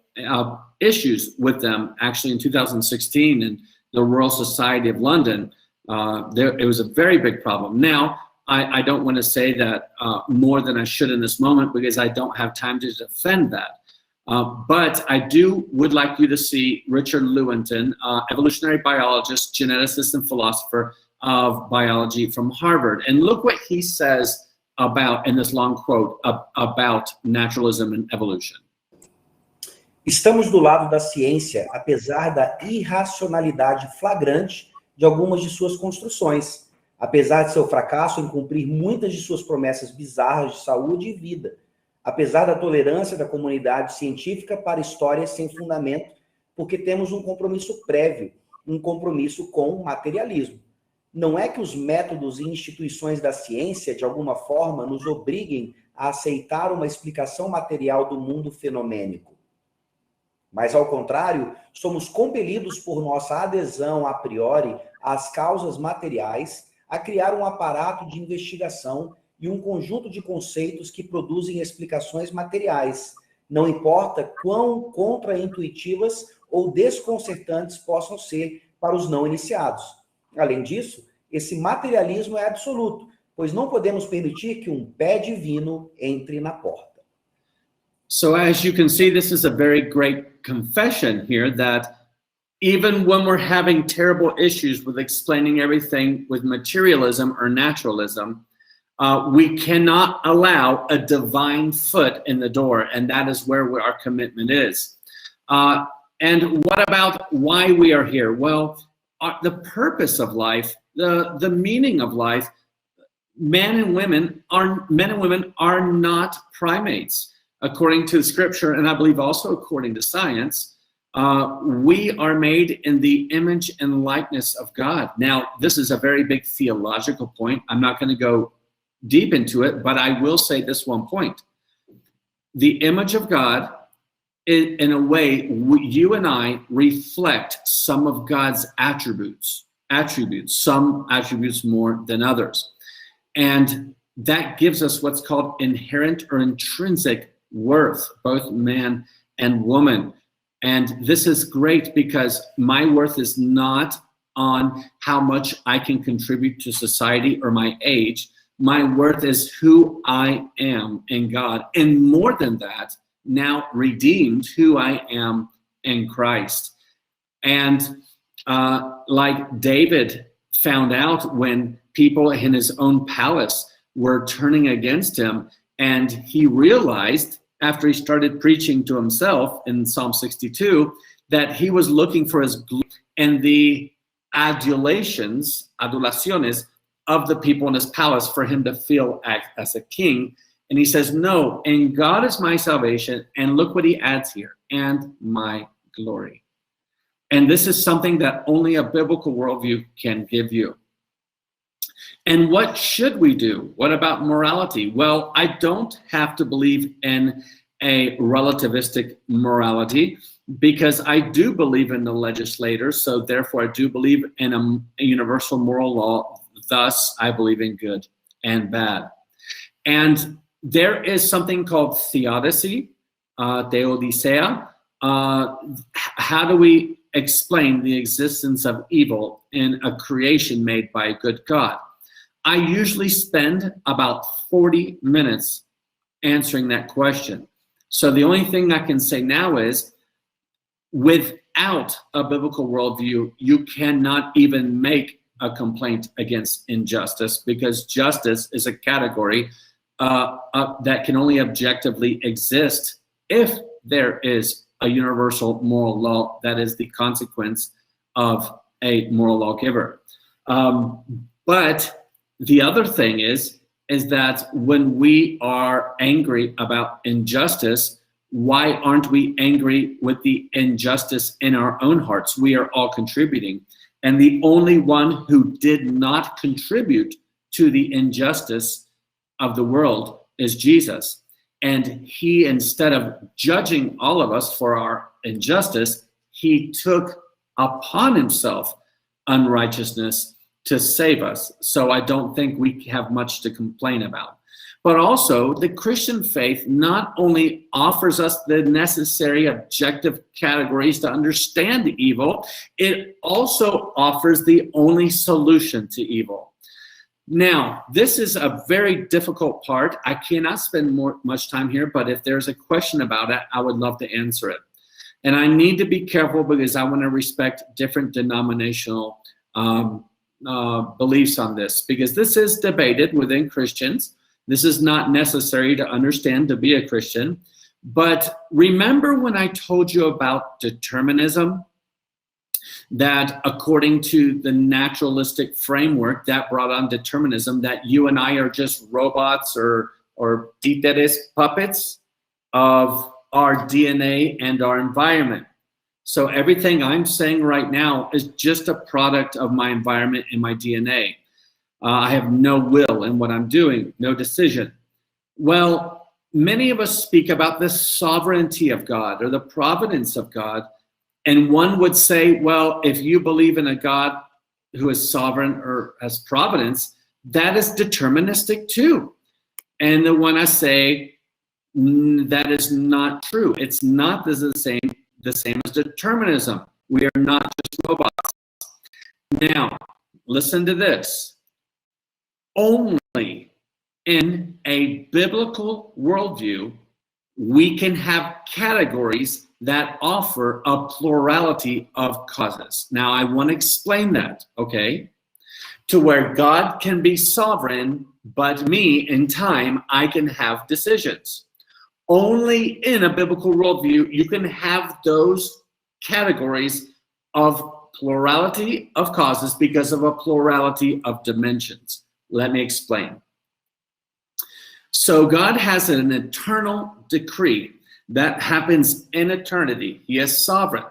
Speaker 2: issues with them. Actually, in 2016, in the Royal Society of London, it was a very big problem. Now, I don't want to say that more than I should in this moment because I don't have time to defend that. But I would like you to see Richard Lewontin, evolutionary biologist, geneticist, and philosopher of biology from Harvard. And look what he says about, in this long quote, about naturalism and evolution.
Speaker 1: Estamos do lado da ciência, apesar da irracionalidade flagrante de algumas de suas construções, apesar de seu fracasso em cumprir muitas de suas promessas bizarras de saúde e vida, apesar da tolerância da comunidade científica para histórias sem fundamento, porque temos um compromisso prévio, um compromisso com o materialismo. Não é que os métodos e instituições da ciência, de alguma forma, nos obriguem a aceitar uma explicação material do mundo fenomênico. Mas, ao contrário, somos compelidos por nossa adesão a priori às causas materiais a criar um aparato de investigação e um conjunto de conceitos que produzem explicações materiais, não importa quão contraintuitivas ou desconcertantes possam ser para os não iniciados. Além disso, esse materialismo é absoluto, pois não podemos permitir que um pé divino entre na porta.
Speaker 2: So as you can see, this is a very great confession here that even when we're having terrible issues with explaining everything with materialism or naturalism, we cannot allow a divine foot in the door, and that is where our commitment is. And what about why we are here? Well, the purpose of life, the meaning of life, men and women are not primates. According to Scripture, and I believe also according to science, we are made in the image and likeness of God. Now, this is a very big theological point. I'm not going to go deep into it, but I will say this one point. The image of God, in a way, you and I reflect some of God's attributes, some attributes more than others. And that gives us what's called inherent or intrinsic worth, both man and woman. And this is great because my worth is not on how much I can contribute to society or my age. My worth is who I am in God. And more than that, now redeemed, who I am in Christ. And like David found out when people in his own palace were turning against him, and he realized after he started preaching to himself in Psalm 62 that he was looking for his glory and the adulations of the people in his palace for him to feel as a king. And he says, no, and God is my salvation. And look what he adds here, and my glory. And this is something that only a biblical worldview can give you. And what should we do? What about morality? Well, I don't have to believe in a relativistic morality because I do believe in the legislators. So therefore, I do believe in a universal moral law. Thus, I believe in good and bad. And there is something called theodicy, theodicea. How do we explain the existence of evil in a creation made by a good God? I usually spend about 40 minutes answering that question. So the only thing I can say now is, without a biblical worldview, you cannot even make a complaint against injustice, because justice is a category that can only objectively exist if there is a universal moral law that is the consequence of a moral lawgiver. But the other thing is that when we are angry about injustice, why aren't we angry with the injustice in our own hearts? We are all contributing. And the only one who did not contribute to the injustice of the world is Jesus. And he, instead of judging all of us for our injustice, he took upon himself unrighteousness to save us. So I don't think we have much to complain about. But also, the Christian faith not only offers us the necessary objective categories to understand the evil, it also offers the only solution to evil. Now, this is a very difficult part. I cannot spend much time here, but if there's a question about it, I would love to answer it. And I need to be careful because I want to respect different denominational beliefs on this, because this is debated within Christians. This is not necessary to understand to be a Christian. But remember when I told you about determinism, that according to the naturalistic framework that brought on determinism, that you and I are just robots or títeres, puppets of our DNA and our environment. So everything I'm saying right now is just a product of my environment and my DNA. I have no will in what I'm doing, no decision. Well, many of us speak about the sovereignty of God or the providence of God. And one would say, well, if you believe in a God who is sovereign or has providence, that is deterministic too. And the one I say, that is not true. It's not the same. the same as determinism. We are not just robots. Now, listen to this. Only in a biblical worldview, we can have categories that offer a plurality of causes. Now, I want to explain that, okay? To where God can be sovereign, but me, in time, I can have decisions. Only in a biblical worldview, you can have those categories of plurality of causes because of a plurality of dimensions. Let me explain. So God has an eternal decree that happens in eternity. He is sovereign.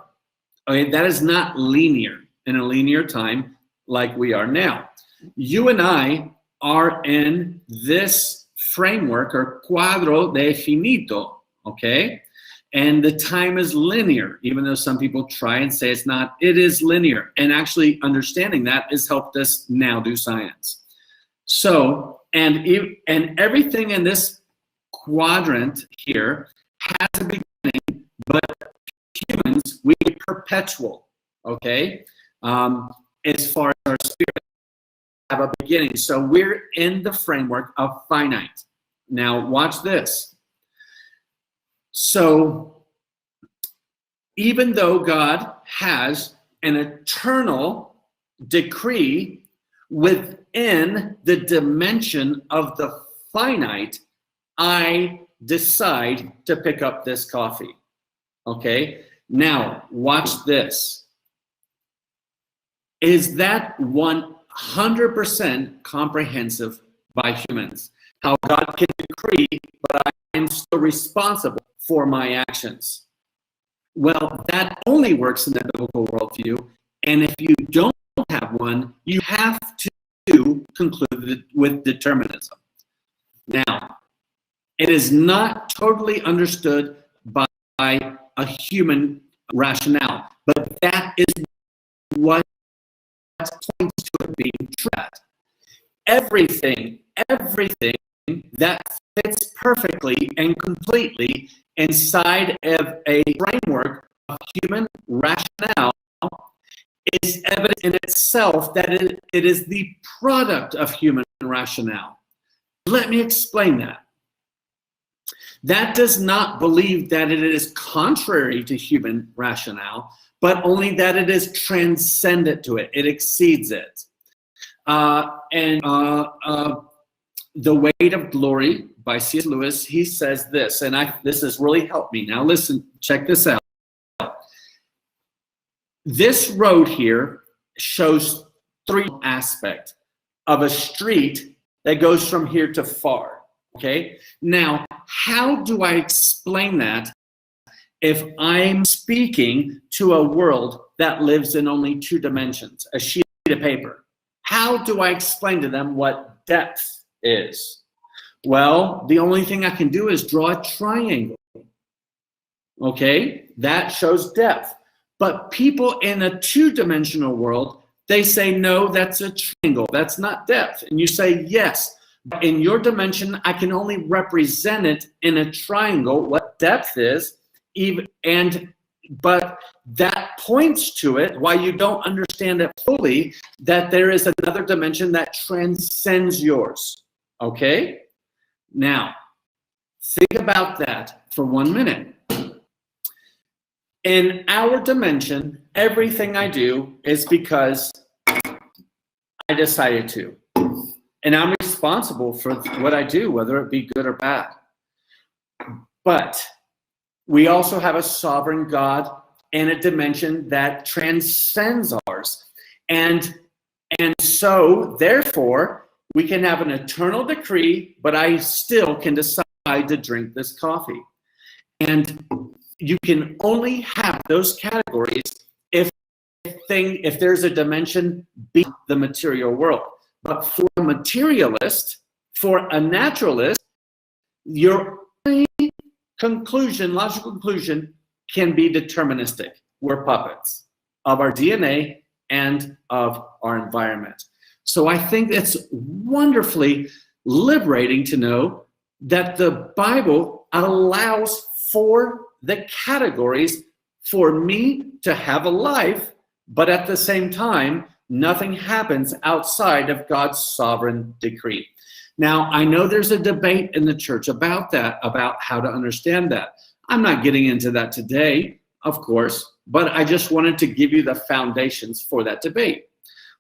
Speaker 2: Okay, that is not linear in a linear time like we are now. You and I are in this framework or cuadro definito, okay? And the time is linear, even though some people try and say it's not. It is linear. And actually understanding that has helped us now do science. So, and everything in this quadrant here has a beginning, but humans, we are perpetual, okay? As far as our spirit have a beginning. So we're in the framework of finite. Now, watch this. So, even though God has an eternal decree within the dimension of the finite, I decide to pick up this coffee. Okay? Now, watch this. Is that 100% comprehensive by humans? How God can decree, but I am still responsible for my actions. Well, that only works in the biblical worldview. And if you don't have one, you have to conclude with determinism. Now, it is not totally understood by a human rationale, but that is what points to it being true. Everything that fits perfectly and completely inside of a framework of human rationale is evident in itself that it is the product of human rationale. Let me explain that. That does not believe that it is contrary to human rationale, but only that it is transcendent to it. It exceeds it. The Weight of Glory by C.S. Lewis, he says this, and this has really helped me. Now listen, check this out. This road here shows three aspects of a street that goes from here to far, okay? Now, how do I explain that if I'm speaking to a world that lives in only two dimensions, a sheet of paper? How do I explain to them what depth is? Well, the only thing I can do is draw a triangle. Okay, that shows depth. But people in a two-dimensional world, they say, no, that's a triangle. That's not depth. And you say, yes, but in your dimension, I can only represent it in a triangle, what depth is, but that points to it, why you don't understand it fully, that there is another dimension that transcends yours. Okay? Now, think about that for 1 minute. In our dimension, everything I do is because I decided to. And I'm responsible for what I do, whether it be good or bad. But we also have a sovereign God in a dimension that transcends ours. And so, therefore, we can have an eternal decree, but I still can decide to drink this coffee. And you can only have those categories if there's a dimension beyond the material world. But for a materialist, for a naturalist, your only conclusion, logical conclusion, can be deterministic. We're puppets of our DNA and of our environment. So I think it's wonderfully liberating to know that the Bible allows for the categories for me to have a life, but at the same time, nothing happens outside of God's sovereign decree. Now, I know there's a debate in the church about that, about how to understand that. I'm not getting into that today, of course, but I just wanted to give you the foundations for that debate.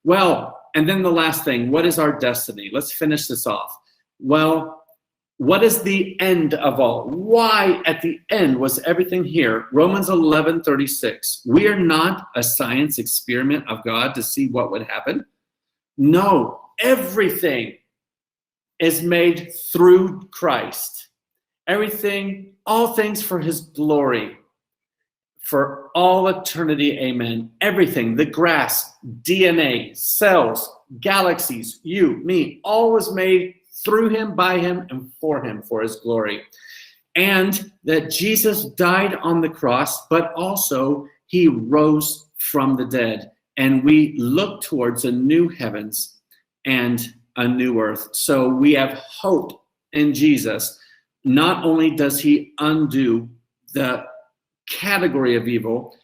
Speaker 2: Well, and then the last thing, what is our destiny? Let's finish this off. Well, what is the end of all? Why at the end was everything here? Romans 11:36. We are not a science experiment of God to see what would happen. No, everything is made through Christ. Everything, all things for his glory, for all eternity, amen. Everything, the grass, DNA, cells, galaxies, you, me, all was made through him, by him, and for his glory. And that Jesus died on the cross, but also he rose from the dead. And we look towards a new heavens and a new earth. So we have hope in Jesus. Not only does he undo the category of evil,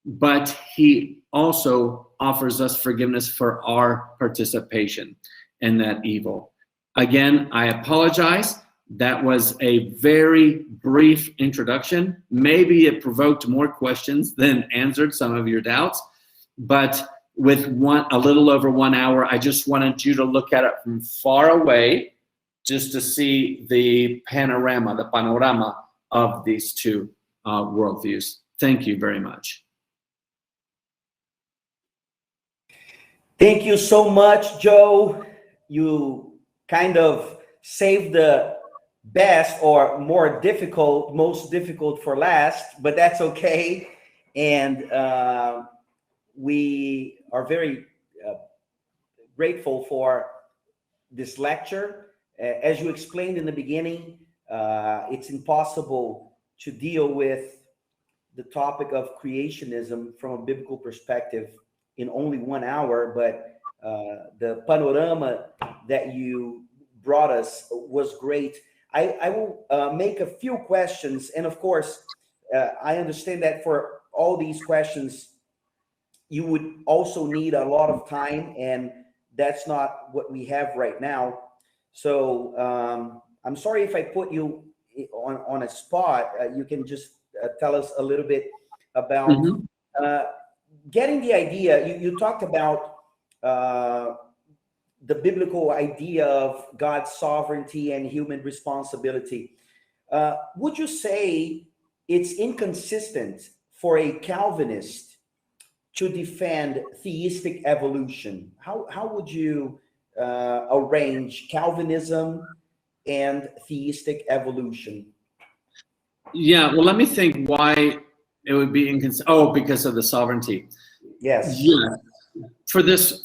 Speaker 2: but he also offers us forgiveness for our participation in that evil. Again, I apologize. That was a very brief introduction. Maybe it provoked more questions than answered some of your doubts, but with a little over 1 hour, I just wanted you to look at it from far away, just to see the panorama of these two worldviews. Thank you very much.
Speaker 1: Thank you so much, Joe. You kind of saved the best or most difficult for last, but that's okay. And we are very grateful for this lecture. As you explained in the beginning, it's impossible to deal with the topic of creationism from a biblical perspective in only 1 hour, but the panorama that you brought us was great. I will make a few questions, and of course, I understand that for all these questions, you would also need a lot of time, and that's not what we have right now. So I'm sorry if I put you on a spot. You can just tell us a little bit about getting the idea. You talked about the biblical idea of God's sovereignty and human responsibility. Would you say it's inconsistent for a Calvinist to defend theistic evolution? How would you arrange Calvinism and theistic evolution?
Speaker 2: Yeah, well, let me think why it would be inconsistent. Oh, because of the sovereignty.
Speaker 1: Yes.
Speaker 2: Yeah. For this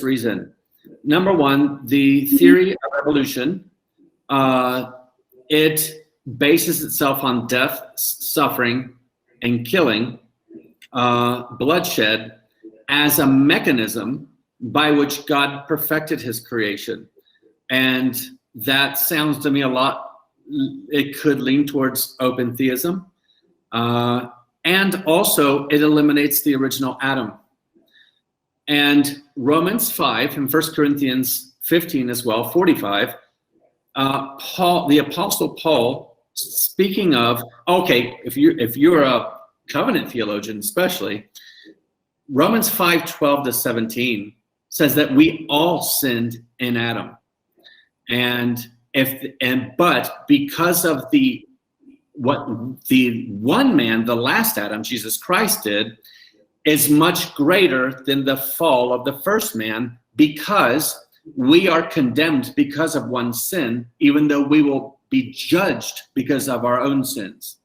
Speaker 2: reason. Number one, the theory of evolution, it bases itself on death, suffering, and killing, bloodshed, as a mechanism by which God perfected his creation. And that sounds to me a lot, it could lean towards open theism. And also it eliminates the original Adam. And Romans 5 and 1 Corinthians 15 as well, 45, the Apostle Paul, speaking of, okay, if you're a covenant theologian especially, Romans 5:12-17 says that we all sinned in Adam. But because of what the one man, the last Adam, Jesus Christ, did, is much greater than the fall of the first man, because we are condemned because of one sin, even though we will be judged because of our own sins.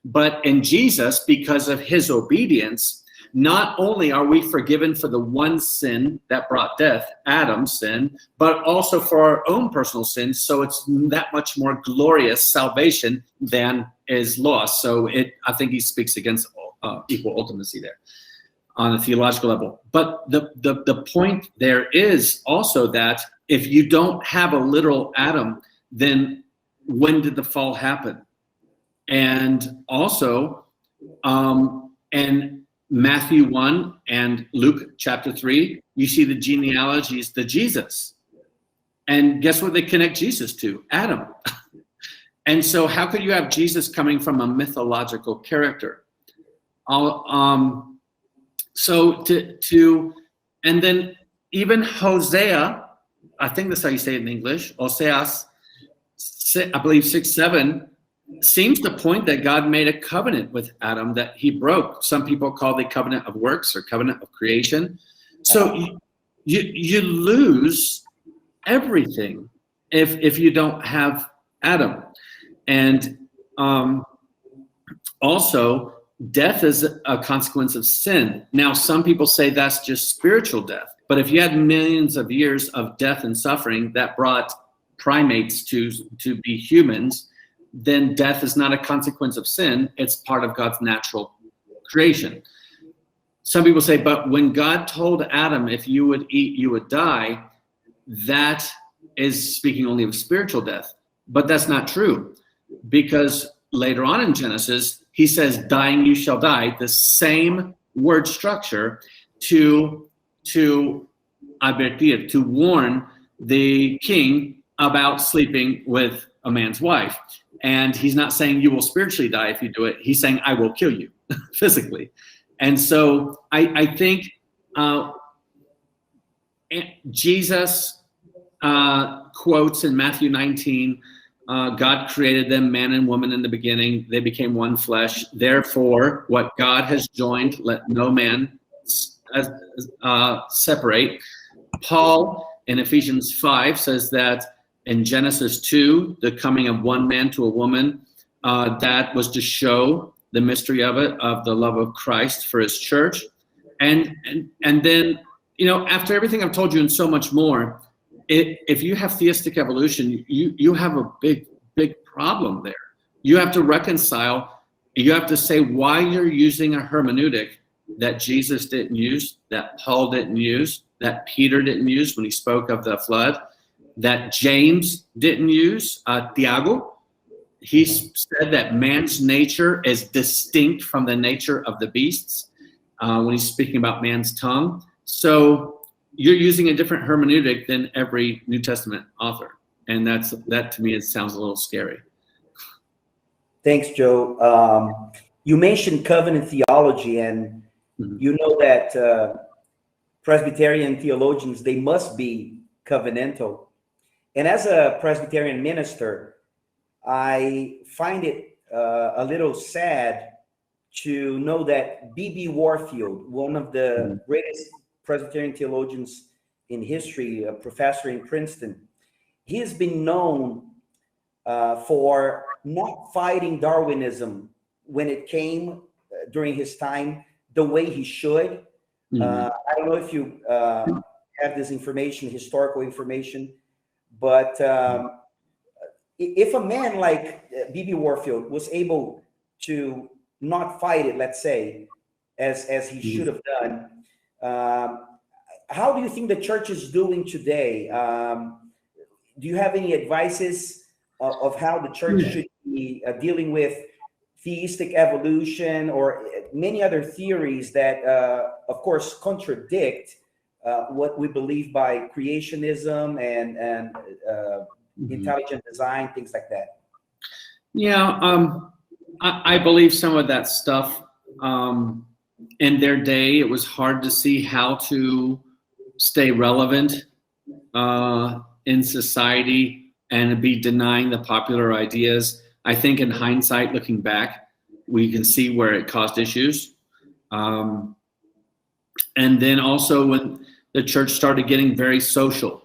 Speaker 2: But in Jesus, because of his obedience, not only are we forgiven for the one sin that brought death, Adam's sin, but also for our own personal sins. So it's that much more glorious salvation than is lost. So I think he speaks against equal ultimacy there on a theological level. But the point there is also that if you don't have a literal Adam, then when did the fall happen? And also, And Matthew 1 and Luke chapter 3, you see the genealogies, the Jesus. And guess what they connect Jesus to? Adam. And so how could you have Jesus coming from a mythological character? And then even Hosea, I think that's how you say it in English, Hoseas, I believe 6:7, seems to point that God made a covenant with Adam that he broke. Some people call the covenant of works or covenant of creation. So you lose everything if you don't have Adam. And also, death is a consequence of sin. Now, some people say that's just spiritual death. But if you had millions of years of death and suffering that brought primates to be humans, then death is not a consequence of sin. It's part of God's natural creation. Some people say, but when God told Adam, if you would eat, you would die, that is speaking only of spiritual death. But that's not true, because later on in Genesis, he says, dying you shall die, the same word structure to advertir, to warn the king about sleeping with a man's wife. And he's not saying you will spiritually die if you do it. He's saying, I will kill you physically. And so I think Jesus quotes in Matthew 19, God created them, man and woman in the beginning. They became one flesh. Therefore, what God has joined, let no man separate. Paul in Ephesians 5 says that in Genesis 2, the coming of one man to a woman, that was to show the mystery of it, of the love of Christ for his church. And then, after everything I've told you and so much more, if you have theistic evolution, you have a big problem there. You have to reconcile, you have to say why you're using a hermeneutic that Jesus didn't use, that Paul didn't use, that Peter didn't use when he spoke of the flood, that James didn't use, Tiago. He said that man's nature is distinct from the nature of the beasts when he's speaking about man's tongue. So you're using a different hermeneutic than every New Testament author. And that to me, it sounds a little scary.
Speaker 1: Thanks, Joe. You mentioned covenant theology, and you know that Presbyterian theologians, they must be covenantal. And as a Presbyterian minister, I find it a little sad to know that B.B. Warfield, one of the greatest Presbyterian theologians in history, a professor in Princeton, he has been known for not fighting Darwinism when it came during his time the way he should. I don't know if you have this information, historical information, but if a man like B.B. Warfield was able to not fight it, let's say, as he should have done, how do you think the church is doing today? Do you have any advices of how the church should be dealing with theistic evolution or many other theories that, of course, contradict what we believe by creationism and intelligent design, things like that?
Speaker 2: Yeah, I believe some of that stuff. In their day, it was hard to see how to stay relevant in society and be denying the popular ideas. I think in hindsight, looking back, we can see where it caused issues. And then also when the church started getting very social,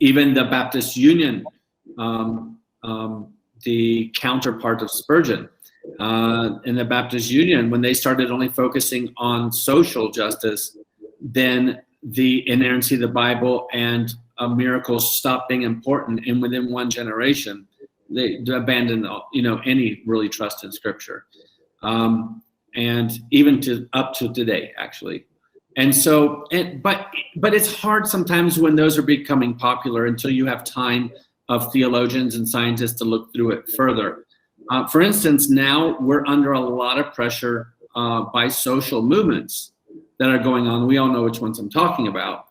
Speaker 2: even the Baptist Union, the counterpart of Spurgeon, in the Baptist Union, when they started only focusing on social justice, then the inerrancy of the Bible and miracles stopped being important. And within one generation, they abandoned, any really trust in Scripture, and even up to today, actually. And so, but it's hard sometimes when those are becoming popular until you have time of theologians and scientists to look through it further. For instance, now we're under a lot of pressure by social movements that are going on. We all know which ones I'm talking about.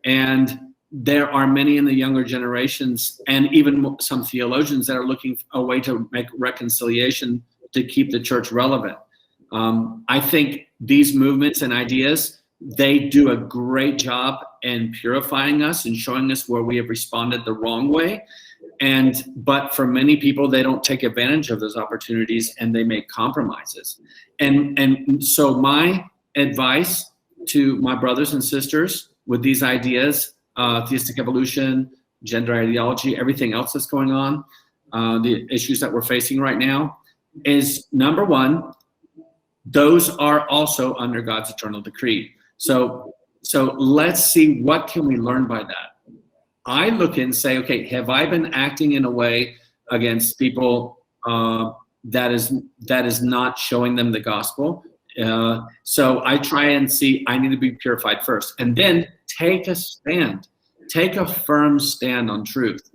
Speaker 2: And there are many in the younger generations and even some theologians that are looking for a way to make reconciliation to keep the church relevant. I think these movements and ideas, they do a great job in purifying us and showing us where we have responded the wrong way. But for many people, they don't take advantage of those opportunities and they make compromises. And so my advice to my brothers and sisters with these ideas, theistic evolution, gender ideology, everything else that's going on, the issues that we're facing right now, is number one, those are also under God's eternal decree. So let's see, what can we learn by that? I look and say, okay, have I been acting in a way against people that is not showing them the gospel? So I try and see, I need to be purified first, and then take a stand, take a firm stand on truth.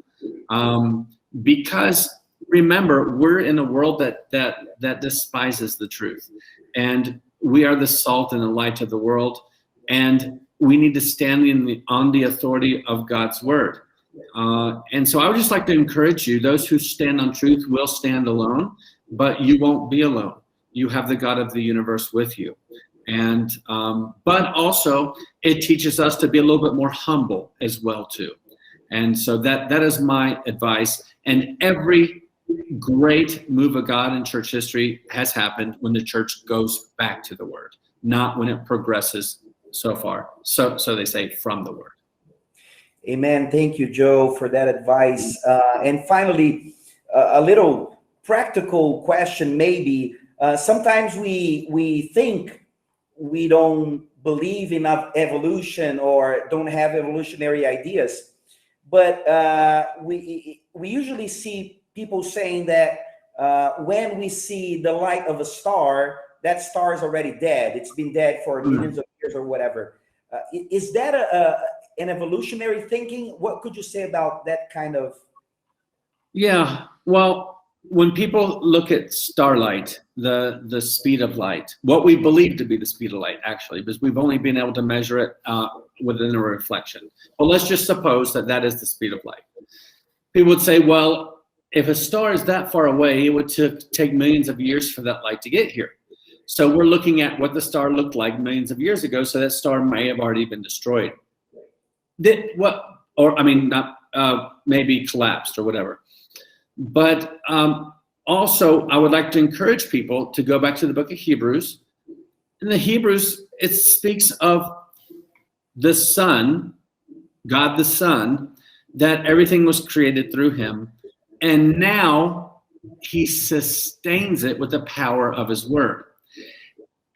Speaker 2: Because remember, we're in a world that despises the truth, and we are the salt and the light of the world, and we need to stand on the authority of God's word. And so I would just like to encourage you, those who stand on truth will stand alone, but you won't be alone. You have the God of the universe with you. And but also it teaches us to be a little bit more humble as well too. And so that is my advice. And every great move of God in church history has happened when the church goes back to the word, not when it progresses so far. So they say, from the word.
Speaker 1: Amen. Thank you, Joe, for that advice. And finally, a little practical question maybe. Sometimes we think we don't believe in evolution or don't have evolutionary ideas, but we usually see people saying that when we see the light of a star, that star is already dead. It's been dead for millions of years or whatever. Is that an evolutionary thinking? What could you say about that kind of?
Speaker 2: Yeah, well, when people look at starlight, the speed of light, what we believe to be the speed of light, actually, because we've only been able to measure it within a reflection. Well, let's just suppose that is the speed of light. People would say, well, if a star is that far away, it would take millions of years for that light to get here. So we're looking at what the star looked like millions of years ago, so that star may have already been destroyed. Maybe collapsed or whatever. But also, I would like to encourage people to go back to the book of Hebrews. In the Hebrews, it speaks of the Son, God the Son, that everything was created through him. And now he sustains it with the power of his word.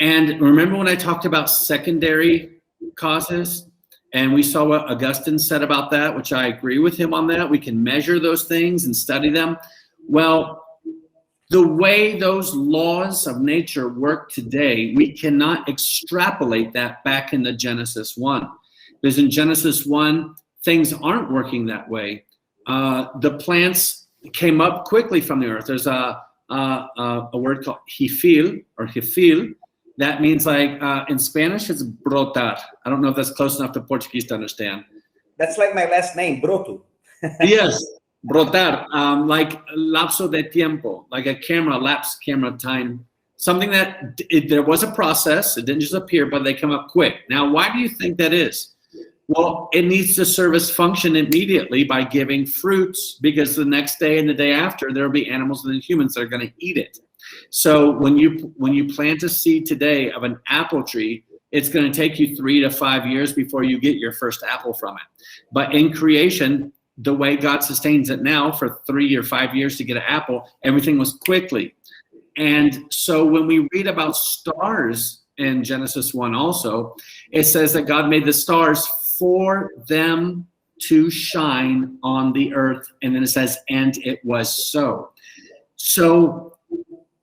Speaker 2: And remember when I talked about secondary causes? And we saw what Augustine said about that, which I agree with him on that. We can measure those things and study them. Well, the way those laws of nature work today, we cannot extrapolate that back into Genesis 1. Because in Genesis 1, things aren't working that way. The plants came up quickly from the earth. There's a word called hifil. That means, like, in Spanish, it's brotar. I don't know if that's close enough to Portuguese to understand.
Speaker 1: That's like my last name, Broto.
Speaker 2: Yes, brotar, like lapso de tiempo, like a lapse camera time. Something that there was a process. It didn't just appear, but they come up quick. Now, why do you think that is? Well, it needs to serve its function immediately by giving fruits, because the next day and the day after, there will be animals and humans that are going to eat it. So when you plant a seed today of an apple tree, it's going to take you 3 to 5 years before you get your first apple from it. But in creation, the way God sustains it now, for 3 or 5 years to get an apple, everything was quickly. And so when we read about stars in Genesis 1 also, it says that God made the stars for them to shine on the earth. And then it says, and it was so. So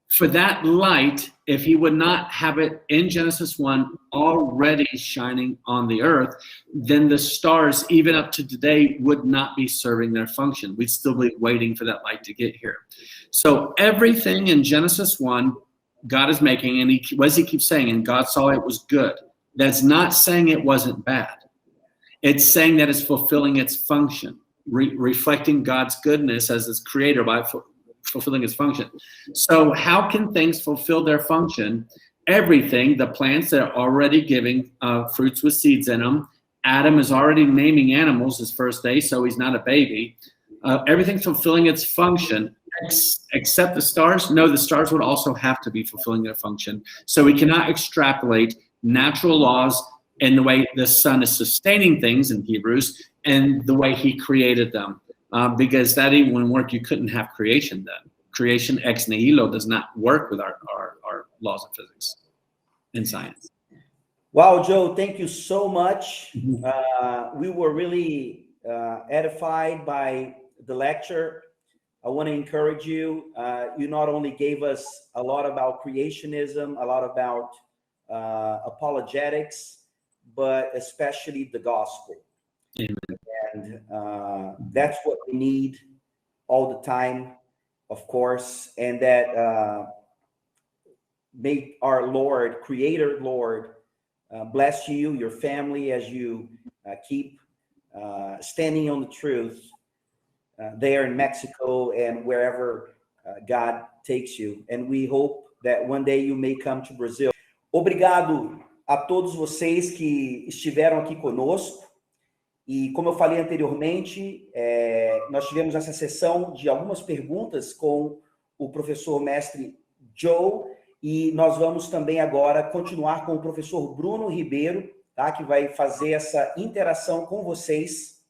Speaker 2: for that light, if he would not have it in Genesis 1 already shining on the earth, then the stars, even up to today, would not be serving their function. We'd still be waiting for that light to get here. So everything in Genesis 1 God is making, and what does he keep saying? And God saw it was good. That's not saying it wasn't bad. It's saying that it's fulfilling its function, reflecting God's goodness as its creator by fulfilling its function. So how can things fulfill their function? Everything, the plants that are already giving fruits with seeds in them. Adam is already naming animals his first day, so he's not a baby. Everything's fulfilling its function, except the stars. No, the stars would also have to be fulfilling their function. So we cannot extrapolate natural laws in the way the sun is sustaining things in Hebrews and the way he created them. Because that even wouldn't work. You couldn't have creation then. Creation ex nihilo does not work with our laws of physics and science.
Speaker 1: Wow, Joe, thank you so much. We were really edified by the lecture. I want to encourage you. You not only gave us a lot about creationism, a lot about apologetics, but especially the gospel.
Speaker 2: Amen.
Speaker 1: And that's what we need all the time, of course, and that may our Lord, Creator Lord, bless you, your family, as you keep standing on the truth there in Mexico and wherever God takes you. And we hope that one day you may come to Brazil. Obrigado a todos vocês que estiveram aqui conosco. E como eu falei anteriormente, nós tivemos essa sessão de algumas perguntas com o professor mestre Joe, e nós vamos também agora continuar com o professor Bruno Ribeiro, tá? Que vai fazer essa interação com vocês.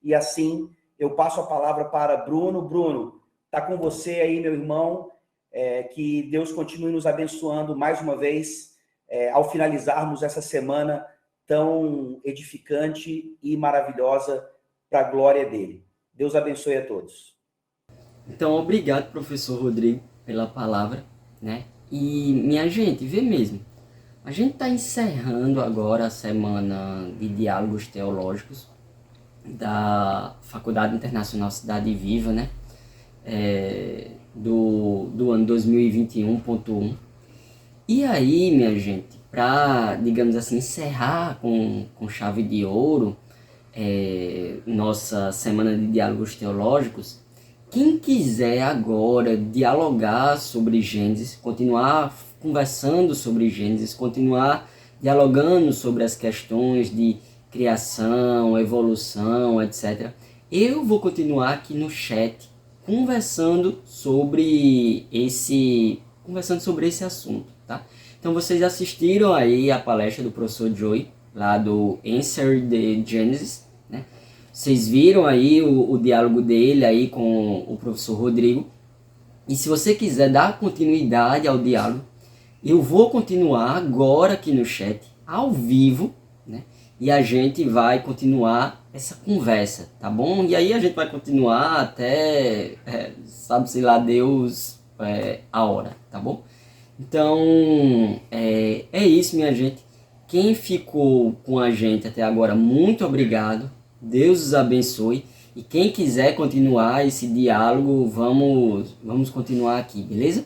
Speaker 1: E assim, eu passo a palavra para Bruno. Bruno, tá com você aí, meu irmão. Que Deus continue nos abençoando mais uma vez, ao finalizarmos essa semana tão edificante e maravilhosa para a glória dele. Deus abençoe a todos.
Speaker 3: Então, obrigado, professor Rodrigo, pela palavra, né? E, minha gente, vê mesmo, a gente está encerrando agora a semana de diálogos teológicos da Faculdade Internacional Cidade Viva, né? Do ano 2021.1. E aí, minha gente, para, digamos assim, encerrar com chave de ouro nossa semana de diálogos teológicos, quem quiser agora dialogar sobre Gênesis, continuar conversando sobre Gênesis, continuar dialogando sobre as questões de criação, evolução, etc., eu vou continuar aqui no chat conversando sobre esse assunto, tá? Então vocês assistiram aí a palestra do professor Joey, lá do Answer the Genesis, né? Vocês viram aí o diálogo dele aí com o professor Rodrigo. E se você quiser dar continuidade ao diálogo, eu vou continuar agora aqui no chat, ao vivo, né? E a gente vai continuar essa conversa, tá bom? E aí a gente vai continuar até, sabe-se lá Deus, a hora, tá bom? Então, é isso, minha gente. Quem ficou com a gente até agora, muito obrigado. Deus os abençoe. E quem quiser continuar esse diálogo, vamos continuar aqui, beleza?